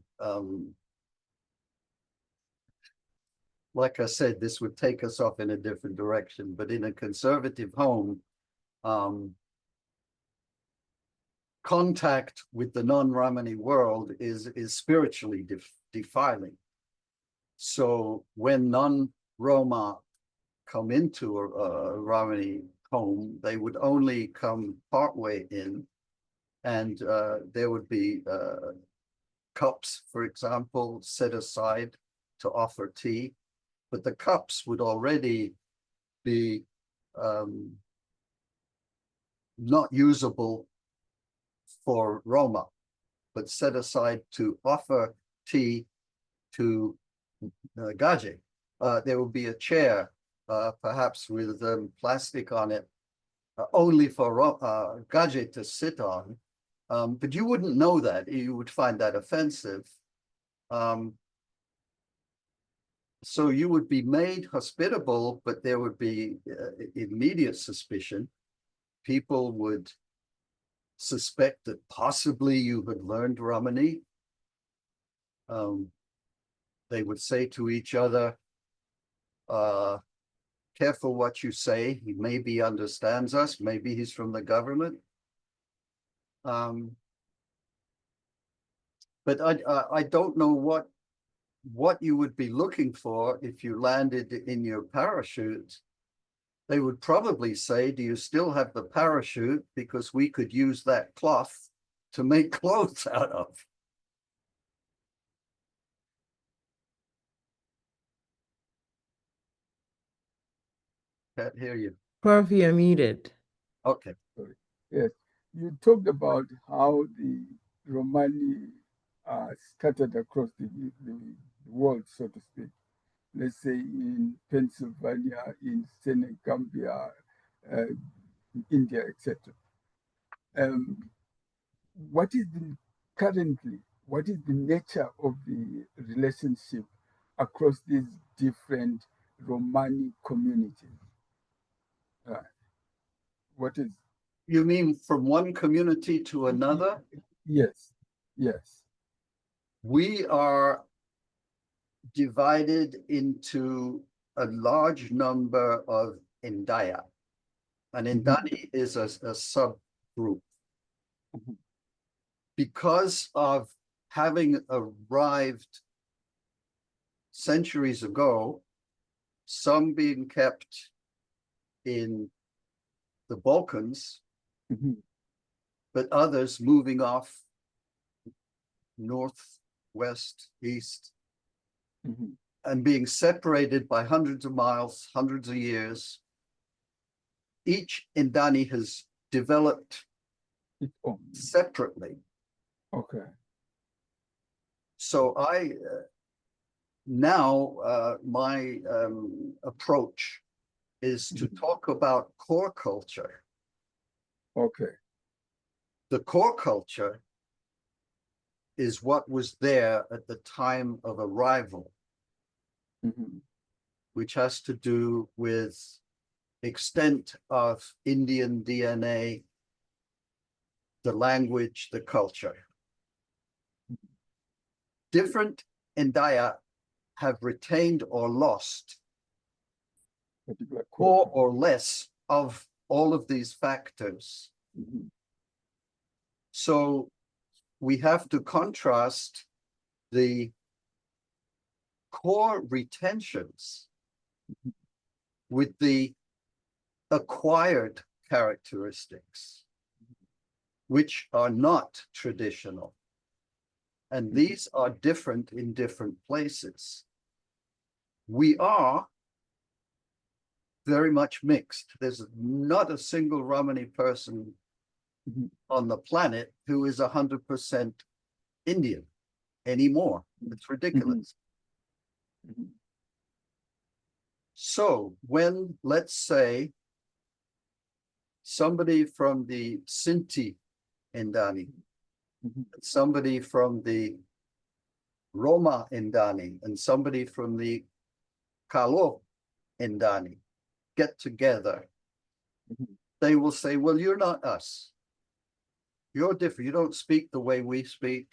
S2: like I said, this would take us off in a different direction, but in a conservative home, contact with the non-Romani world is spiritually defiling. So when non-Roma come into a Romani home, they would only come partway in, and there would be cups, for example, set aside to offer tea, but the cups would already be not usable for Roma, but set aside to offer tea to Gaje. There will be a chair, perhaps with plastic on it, only for Gaje to sit on. But you wouldn't know that. You would find that offensive. So you would be made hospitable, but there would be immediate suspicion. People would suspect that possibly you had learned Romani. They would say to each other, careful what you say. He maybe understands us. Maybe he's from the government. But I don't know what you would be looking for if you landed in your parachute. They would probably say, do you still have the parachute? Because we could use that cloth to make clothes out of. Can't hear you.
S1: Prof, you're muted.
S2: Okay.
S3: Sorry. Yes, you talked about how the Romani are scattered across the world, so to speak. Let's say in Pennsylvania, in Senegambia, India, etc. What is what is the nature of the relationship across these different Romani communities? What is?
S2: You mean from one community to another?
S3: Yes, yes.
S2: We are divided into a large number of Indaya. An Indani is a subgroup. Because of having arrived centuries ago, some being kept in the Balkans, but others moving off north, west, east, and being separated by hundreds of miles, hundreds of years. Each Indani has developed separately.
S3: Okay.
S2: So now my approach is to talk about core culture.
S3: Okay.
S2: The core culture is what was there at the time of arrival, which has to do with extent of Indian DNA, the language, the culture. Different Indaya have retained or lost more or less of all of these factors. So we have to contrast the core retentions with the acquired characteristics, which are not traditional. And these are different in different places. We are very much mixed. There's not a single Romani person on the planet who is 100% Indian anymore. It's ridiculous. So when, let's say, somebody from the Sinti Indani, somebody from the Roma Indani, and somebody from the Kalo Indani get together, they will say, well, you're not us. You're different. You don't speak the way we speak.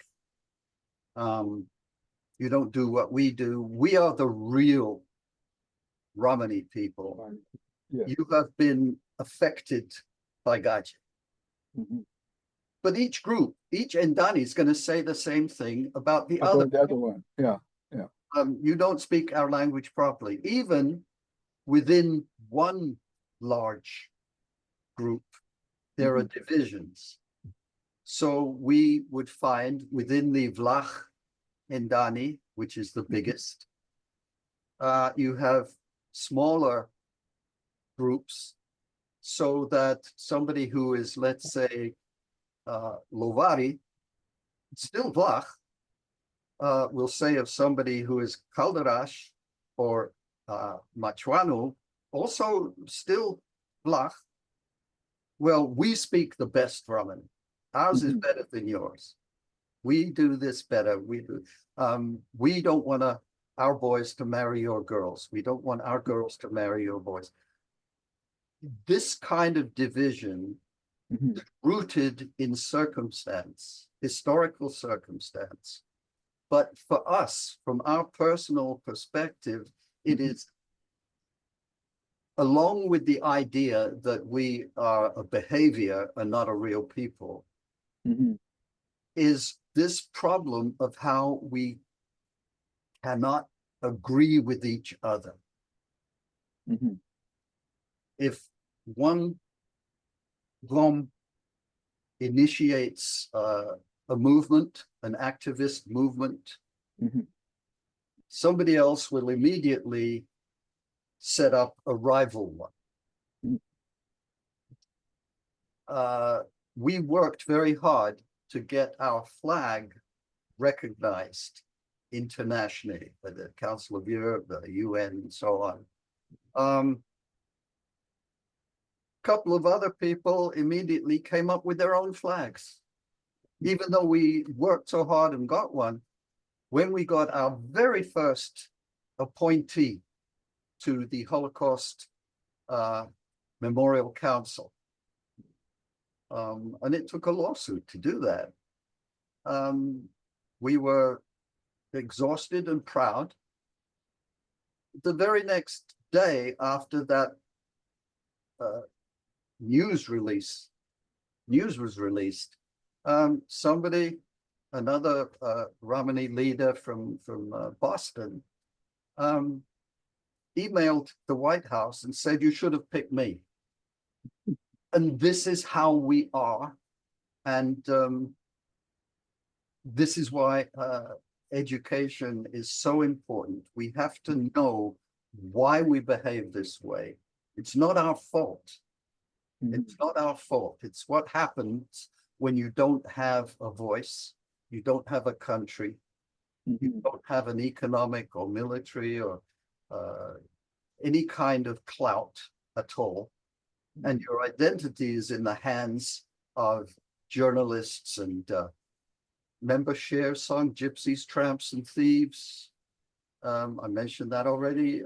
S2: You don't do what we do. We are the real Romani people. You have been affected by Gaji. But each group, each Indani is going to say the same thing about the other.
S3: The other one. Yeah.
S2: You don't speak our language properly. Even within one large group, there are divisions. So we would find within the Vlach Indani, which is the biggest, you have smaller groups, so that somebody who is, let's say, Lovari, still Vlach, will say of somebody who is Kalderash or Machuanu, also still Vlach, well, we speak the best Romani. Ours is better than yours. We do this better. We don't want our boys to marry your girls. We don't want our girls to marry your boys. This kind of division rooted in circumstance, historical circumstance. But for us, from our personal perspective, it is along with the idea that we are a behavior and not a real people, is this problem of how we cannot agree with each other. If one Rom initiates a movement, an activist movement, somebody else will immediately set up a rival one. we worked very hard to get our flag recognized internationally by the Council of Europe, the UN, and so on. Couple of other people immediately came up with their own flags. Even though we worked so hard and got one, when we got our very first appointee to the Holocaust Memorial Council, and it took a lawsuit to do that. We were exhausted and proud. The very next day after that news was released, somebody, another Romani leader from Boston, emailed the White House and said, you should have picked me. And this is how we are. And this is why education is so important. We have to know why we behave this way. It's not our fault. It's not our fault. It's what happens when you don't have a voice, you don't have a country, you don't have an economic or military or any kind of clout at all. And your identity is in the hands of journalists and remember Cher's song, Gypsies, Tramps, and Thieves? I mentioned that already.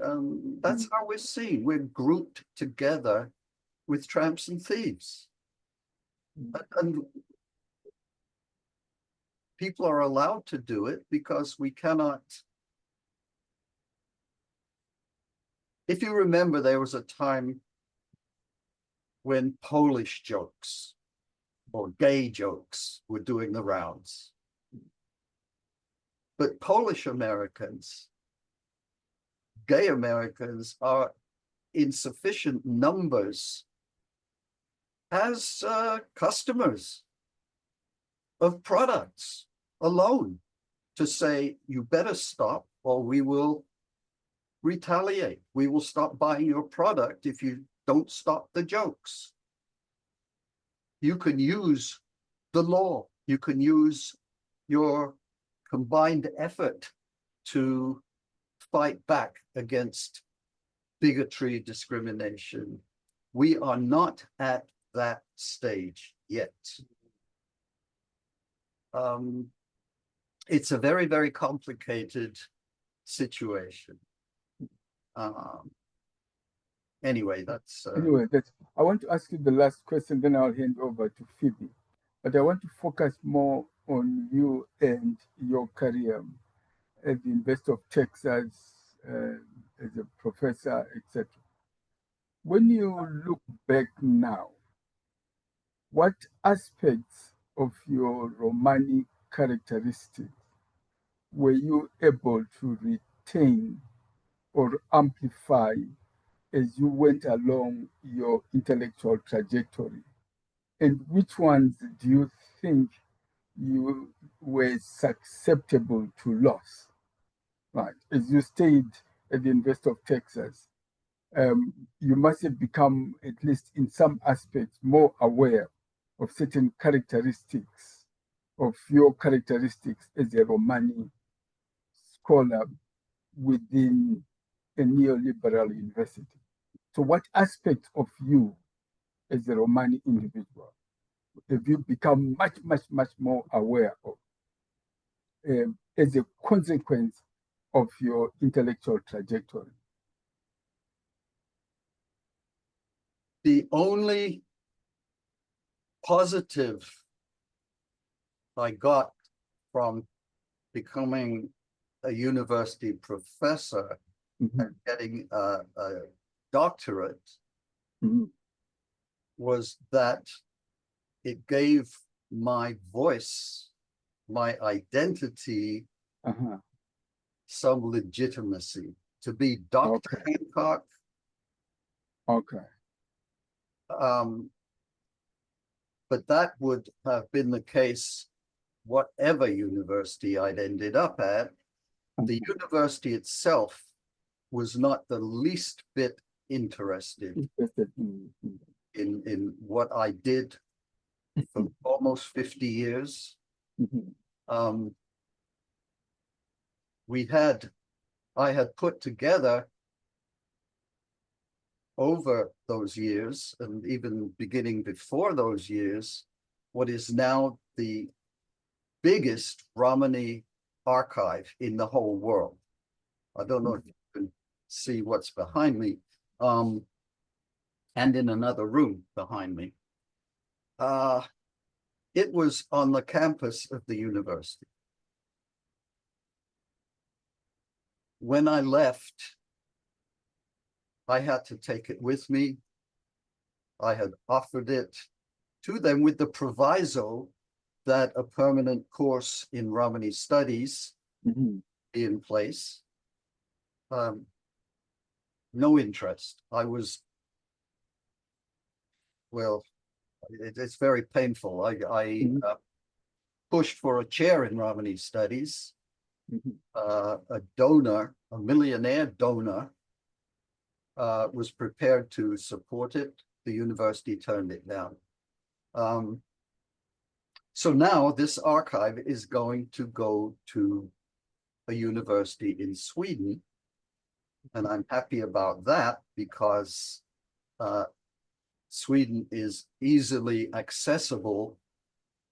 S2: That's how we're seen. We're grouped together with tramps and thieves. And people are allowed to do it because we cannot. If you remember, there was a time when Polish jokes or gay jokes were doing the rounds. But Polish Americans, gay Americans are in sufficient numbers as customers of products alone to say, you better stop or we will retaliate. We will stop buying your product if you don't stop the jokes. You can use the law. You can use your combined effort to fight back against bigotry, discrimination. We are not at that stage yet. It's a very, very complicated situation. Anyway, that's...
S3: I want to ask you the last question, then I'll hand over to Phoebe. But I want to focus more on you and your career at the University of Texas, as a professor, etc. When you look back now, what aspects of your Romani characteristics were you able to retain or amplify as you went along your intellectual trajectory? And which ones do you think you were susceptible to loss? Right. As you stayed at the University of Texas, you must have become, at least in some aspects, more aware of certain characteristics of your characteristics as a Romani scholar within a neoliberal university. So what aspects of you as a Romani individual have you become much, much, much more aware of as a consequence of your intellectual trajectory?
S2: The only positive I got from becoming a university professor and getting a doctorate was that it gave my voice, my identity, some legitimacy to be Dr. Hancock. But that would have been the case whatever university I'd ended up at. The university itself was not the least bit interested in what I did for almost 50 years. Um, I had put together over those years, and even beginning before those years, what is now the biggest Romani archive in the whole world. I don't know if you can see what's behind me, and in another room behind me. It was on the campus of the university. When I left, I had to take it with me. I had offered it to them with the proviso that a permanent course in Romani studies be in place. No interest. It's very painful. I pushed for a chair in Romani studies. A donor, a millionaire donor, was prepared to support it. The university turned it down. So now this archive is going to go to a university in Sweden. And I'm happy about that because Sweden is easily accessible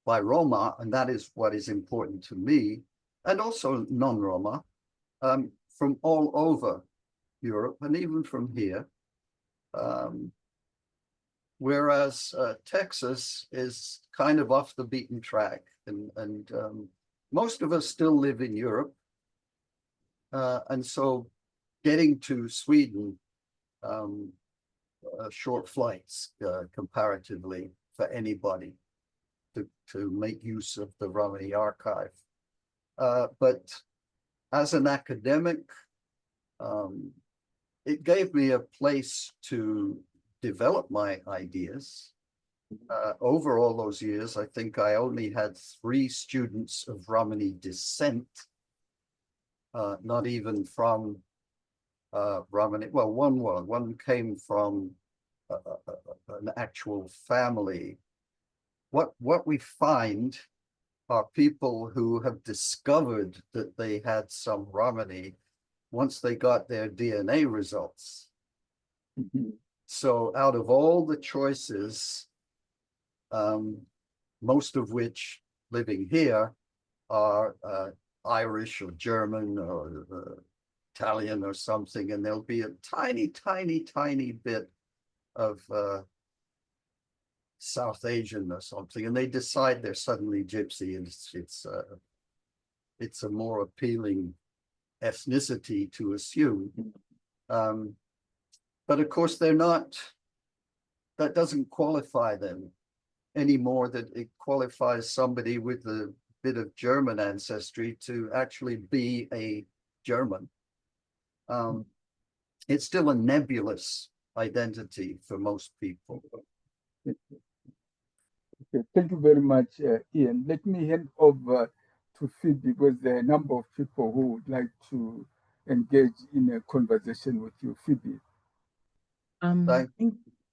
S2: by Roma, and that is what is important to me, and also non-Roma, from all over Europe and even from here. Whereas Texas is kind of off the beaten track, and most of us still live in Europe. And so getting to Sweden, short flights comparatively for anybody to make use of the Romani archive. But as an academic, it gave me a place to develop my ideas. Over all those years, I think I only had 3 students of Romani descent, not even from Romani. Well, one came from an actual family. What we find are people who have discovered that they had some Romani once they got their DNA results. So out of all the choices, most of which living here are Irish or German or Italian or something, and there'll be a tiny bit of South Asian or something, and they decide they're suddenly Gypsy, and it's a more appealing ethnicity to assume. But of course, they're not. That doesn't qualify them any more than it qualifies somebody with a bit of German ancestry to actually be a German. It's still a nebulous identity for most people.
S3: Okay, thank you very much, Ian. Let me hand over to Phoebe because there are a number of people who would like to engage in a conversation with you. Phoebe.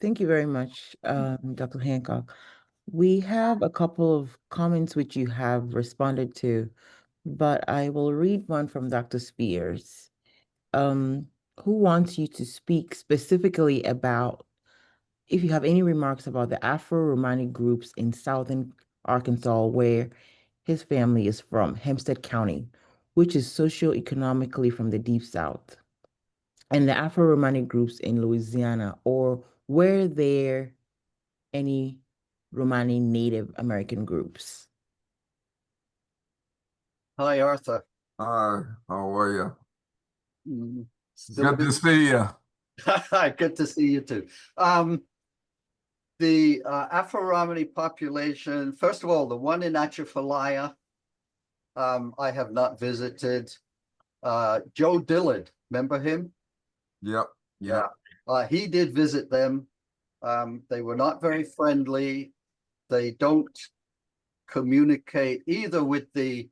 S1: Thank you very much, Dr. Hancock. We have a couple of comments which you have responded to, but I will read one from Dr. Spears, who wants you to speak specifically about if you have any remarks about the Afro-Romani groups in southern Arkansas where his family is from, Hempstead County, which is socioeconomically from the Deep South, and the Afro-Romani groups in Louisiana, or were there any Romani Native American groups?
S2: Hi, Arthur.
S4: Hi, how are you?
S2: Still
S4: Good to see you.
S2: Good to see you too. The Afro-Romani population, first of all, the one in Atchafalaya, I have not visited. Joe Dillard, remember him?
S4: Yep.
S2: He did visit them. They were not very friendly. They don't communicate either with the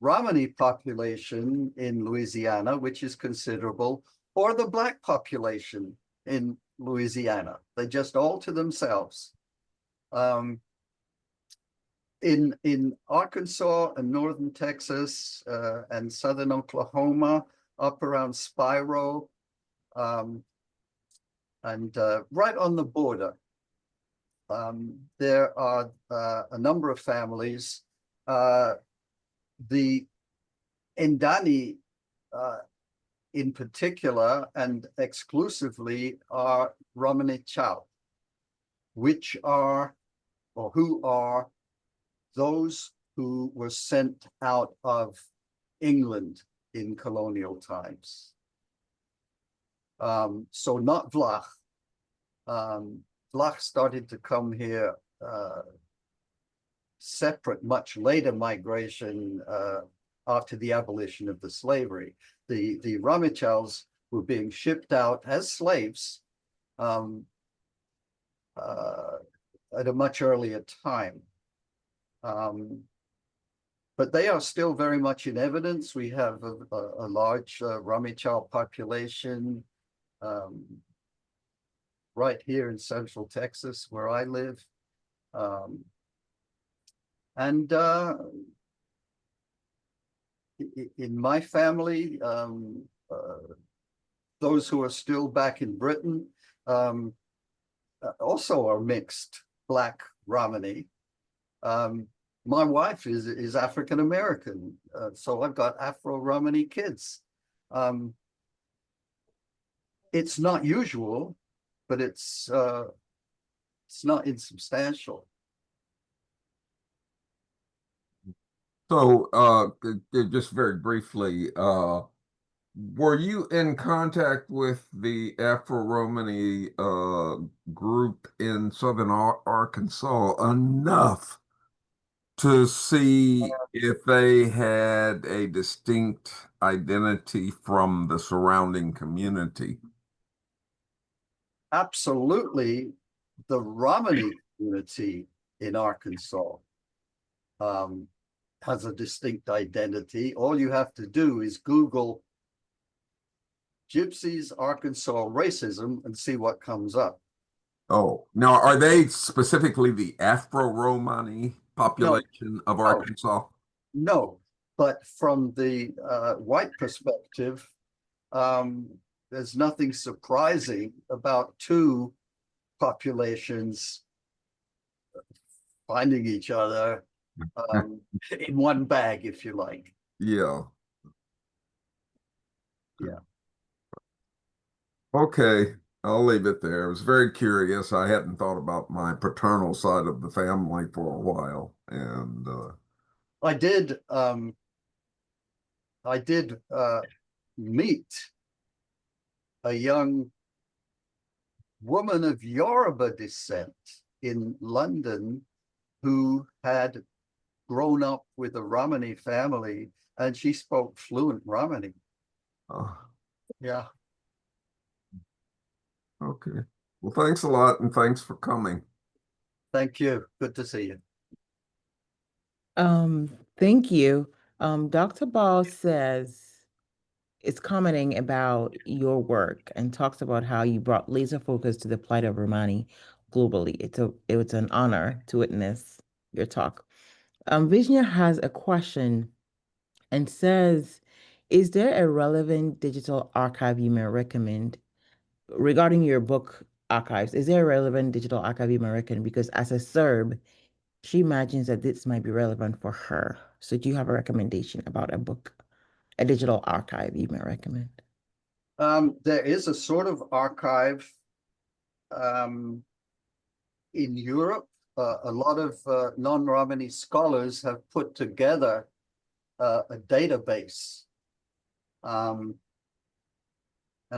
S2: Romani population in Louisiana, which is considerable, or the Black population in Louisiana. They just all to themselves. in Arkansas and northern Texas and southern Oklahoma, up around Spiro, and right on the border, there are a number of families. The Ndani, in particular and exclusively, are Romani Chal, which are, or who are, those who were sent out of England in colonial times. So not Vlach. Vlach started to come here separate, much later migration after the abolition of the slavery. The Ramichals were being shipped out as slaves at a much earlier time. But they are still very much in evidence. We have a large Ramichal population right here in Central Texas, where I live. And in my family, those who are still back in Britain also are mixed Black Romani. My wife is African American, so I've got Afro-Romani kids. It's not usual, but it's not insubstantial.
S4: So, just very briefly, were you in contact with the Afro-Romani group in southern Arkansas enough to see if they had a distinct identity from the surrounding community?
S2: Absolutely. The Romani community in Arkansas has a distinct identity. All you have to do is Google Gypsies, Arkansas racism, and see what comes up.
S4: Oh, now are they specifically the Afro-Romani population of Arkansas?
S2: No, but from the white perspective, there's nothing surprising about two populations finding each other in one bag, if you like.
S4: Yeah.
S2: Yeah.
S4: Okay, I'll leave it there. I was very curious. I hadn't thought about my paternal side of the family for a while, and
S2: I did meet a young woman of Yoruba descent in London who had grown up with a Romani family, and she spoke fluent Romani. Yeah.
S4: Okay. Well, thanks a lot, and thanks for coming.
S2: Thank you. Good to see you.
S1: Thank you. Dr. Ball is commenting about your work and talks about how you brought laser focus to the plight of Romani globally. It was an honor to witness your talk. Vishnu has a question and says, is there a relevant digital archive you may recommend regarding your book archives? Is there a relevant digital archive you may recommend? Because as a Serb, she imagines that this might be relevant for her. So do you have a recommendation about a book, a digital archive you may recommend?
S2: There is a sort of archive in Europe. A lot of non-Romani scholars have put together a database. And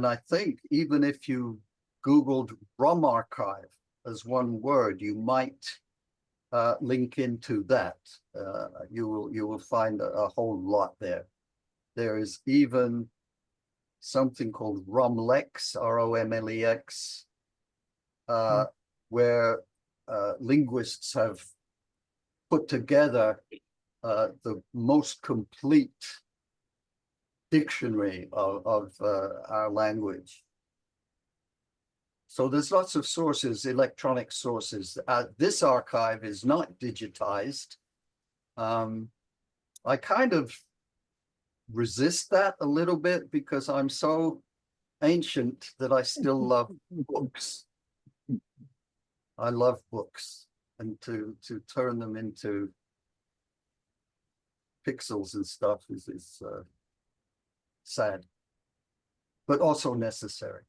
S2: I think even if you Googled Rom archive as one word, you might link into that. You will find a whole lot there. There is even something called Romlex, R-O-M-L-E-X, where linguists have put together the most complete dictionary of our language. So there's lots of sources, electronic sources. This archive is not digitized. I kind of resist that a little bit because I'm so ancient that I still love books. I love books, and to turn them into pixels and stuff is sad, but also necessary.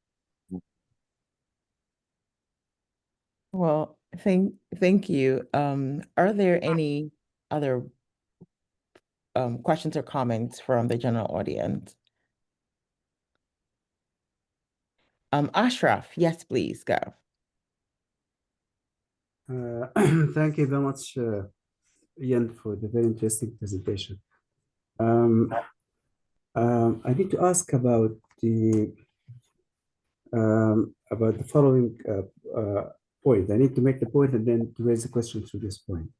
S1: Well, thank you. Are there any other questions or comments from the general audience? Ashraf, yes, please go.
S5: Thank you very much, Ian, for the very interesting presentation. I need to ask about the following point. I need to make the point and then to raise a question through this point.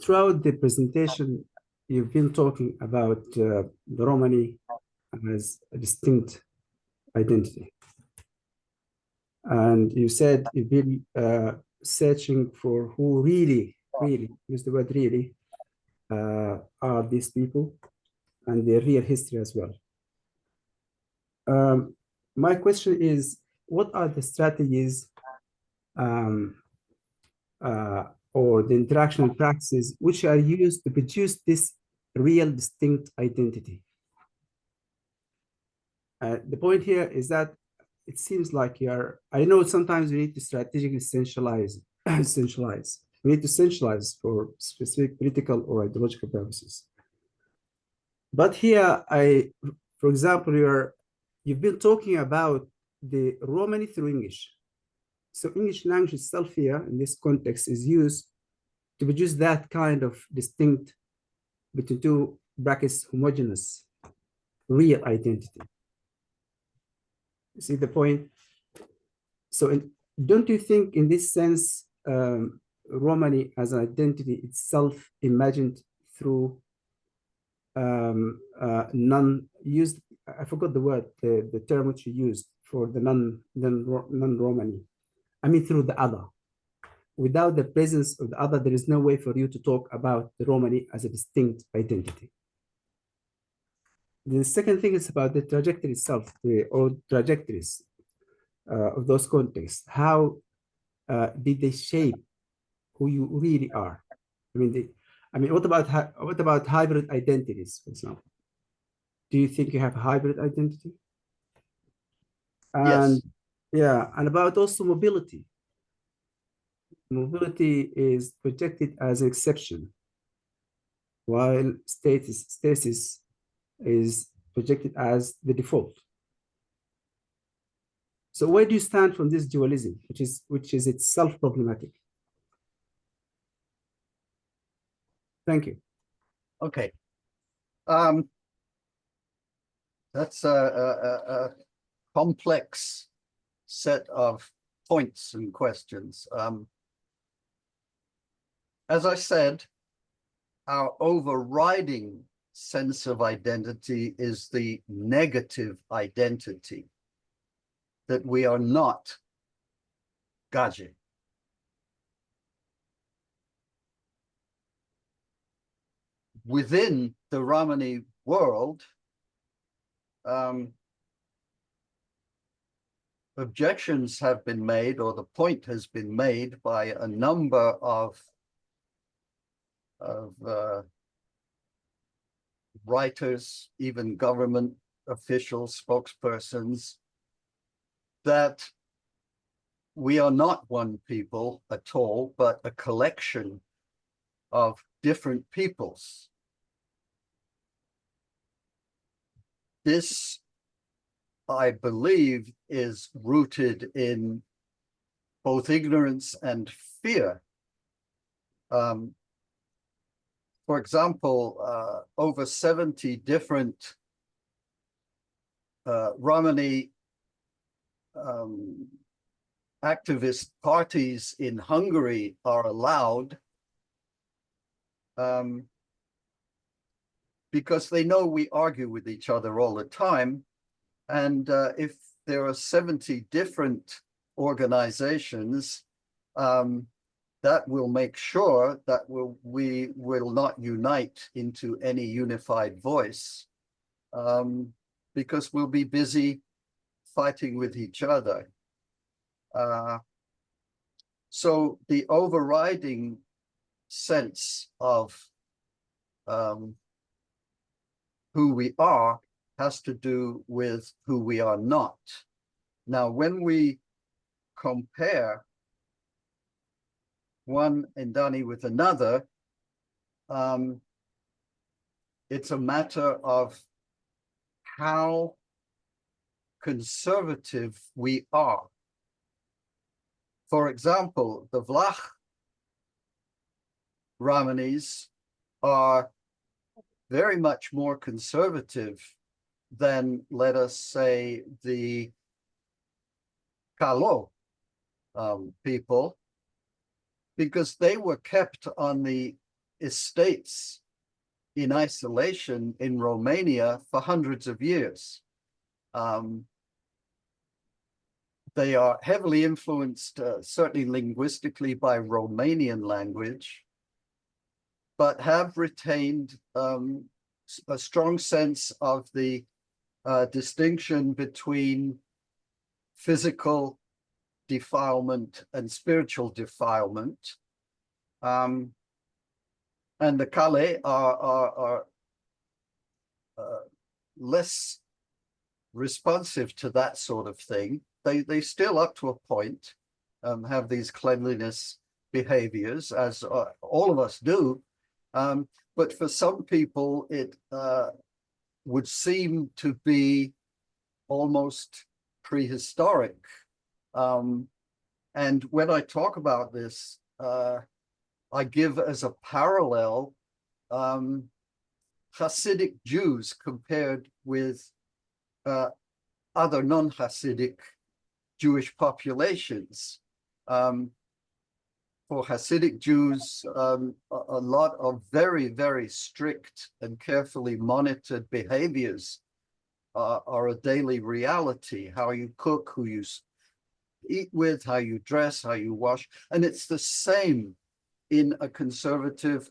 S5: Throughout the presentation, you've been talking about the Romani as a distinct identity. And you said you've been searching for who really, use the word really, are these people and their real history as well. My question is, what are the strategies or the interaction practices which are used to produce this real distinct identity? The point here is that it seems like I know sometimes we need to strategically essentialize. We need to essentialize for specific political or ideological purposes. But here, for example, you've been talking about the Romani through English. So English language itself here in this context is used to produce that kind of distinct, between two brackets, homogeneous, real identity. You see the point? So don't you think in this sense, Romani as an identity itself imagined through non-used, I forgot the word, the term which you used for the non-Romani. I mean through the other. Without the presence of the other, there is no way for you to talk about the Romani as a distinct identity. The second thing is about the trajectory itself, or trajectories of those contexts. How did they shape who you really are? I mean, what about hybrid identities, for example? Do you think you have a hybrid identity? And
S2: Yes.
S5: Yeah, and about also mobility. Mobility is projected as an exception, while stasis is projected as the default. So where do you stand from this dualism, which is itself problematic? Thank you.
S2: Okay. That's a complex set of points and questions. As I said, our overriding sense of identity is the negative identity, that we are not Gaji. Within the Romani world, objections have been made, or the point has been made by a number of writers, even government officials, spokespersons, that we are not one people at all, but a collection of different peoples. This, I believe, is rooted in both ignorance and fear. For example, over 70 different Romani activist parties in Hungary are allowed because they know we argue with each other all the time. And if there are 70 different organizations, that will make sure that we will not unite into any unified voice, because we'll be busy fighting with each other. So the overriding sense of who we are has to do with who we are not. Now, when we compare one Ndani with another, it's a matter of how conservative we are. For example, the Vlach Romanies are very much more conservative than, let us say, the Calo people, because they were kept on the estates in isolation in Romania for hundreds of years. They are heavily influenced, certainly linguistically, by Romanian language, but have retained a strong sense of the distinction between physical defilement and spiritual defilement. And the Calais are less responsive to that sort of thing. They still, up to a point, have these cleanliness behaviors, as all of us do. But for some people, it would seem to be almost prehistoric. And when I talk about this, I give as a parallel Hasidic Jews compared with other non-Hasidic Jewish populations. For Hasidic Jews, a lot of very, very strict and carefully monitored behaviors are a daily reality. How you cook, who you eat with, how you dress, how you wash. And it's the same in a conservative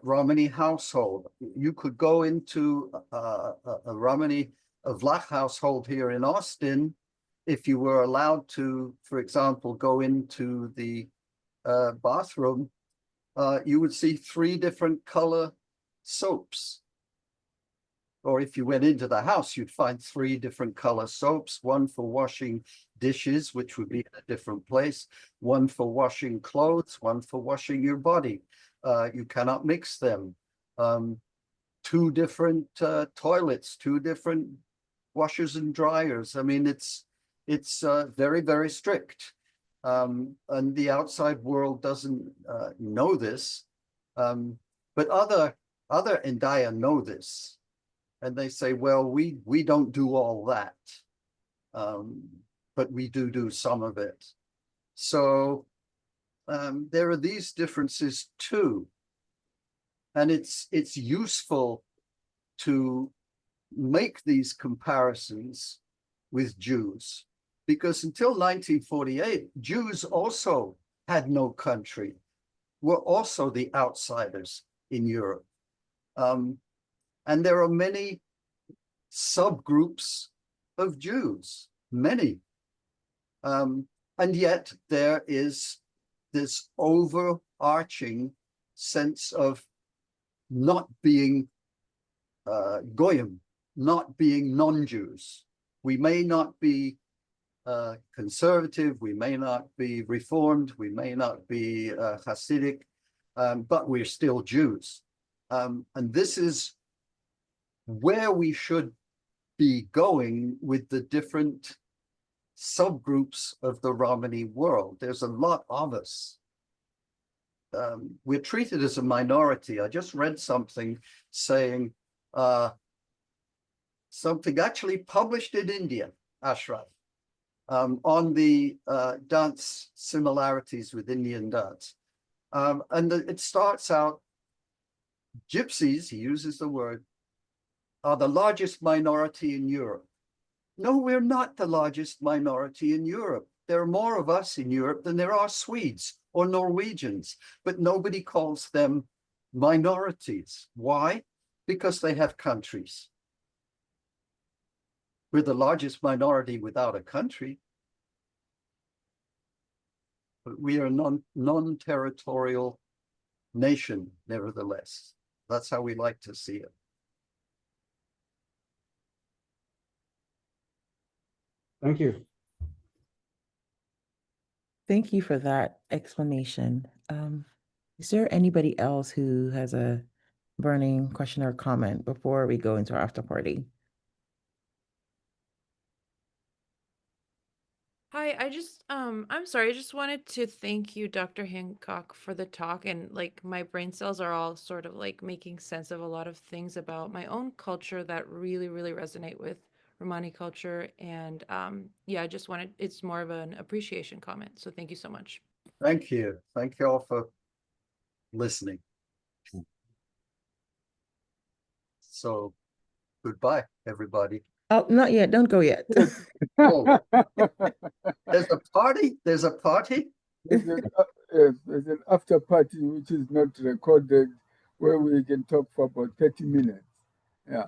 S2: Romani household. You could go into a Romani, a Vlach household here in Austin, if you were allowed to, for example, go into the bathroom, you would see 3 different color soaps. Or if you went into the house, you'd find 3 different color soaps, one for washing dishes, which would be in a different place, one for washing clothes, one for washing your body. You cannot mix them. 2 different toilets, 2 different washers and dryers. I mean, it's very, very strict. And the outside world doesn't know this. But other Ndaya know this. And they say, well, we don't do all that, but we do some of it. So there are these differences too. And it's useful to make these comparisons with Jews, because until 1948, Jews also had no country, were also the outsiders in Europe. And there are many subgroups of Jews, many. And yet there is this overarching sense of not being Goyim, not being non-Jews. We may not be conservative, we may not be Reformed, we may not be Hasidic, but we're still Jews. And this is where we should be going with the different subgroups of the Romani world. There's a lot of us. We're treated as a minority. I just read something saying, something actually published in India, Ashraf, on the dance similarities with Indian dance. And it starts out, gypsies, he uses the word, are the largest minority in Europe. No, we're not the largest minority in Europe. There are more of us in Europe than there are Swedes or Norwegians, but nobody calls them minorities. Why? Because they have countries. We're the largest minority without a country, but we are a non-territorial nation, nevertheless. That's how we like to see it.
S5: Thank you.
S1: Thank you for that explanation. Is there anybody else who has a burning question or comment before we go into our after party?
S6: Hi, I'm sorry, I just wanted to thank you, Dr. Hancock, for the talk. And like my brain cells are all sort of like making sense of a lot of things about my own culture that really, really resonate with Romani culture. And yeah, I just wanted, it's more of an appreciation comment. So thank you so much.
S2: Thank you. Thank you all for listening. So goodbye, everybody.
S1: Oh, not yet. Don't go yet.
S2: Oh, there's a party? There's a party?
S3: There's an after party which is not recorded where we can talk for about 30 minutes. Yeah.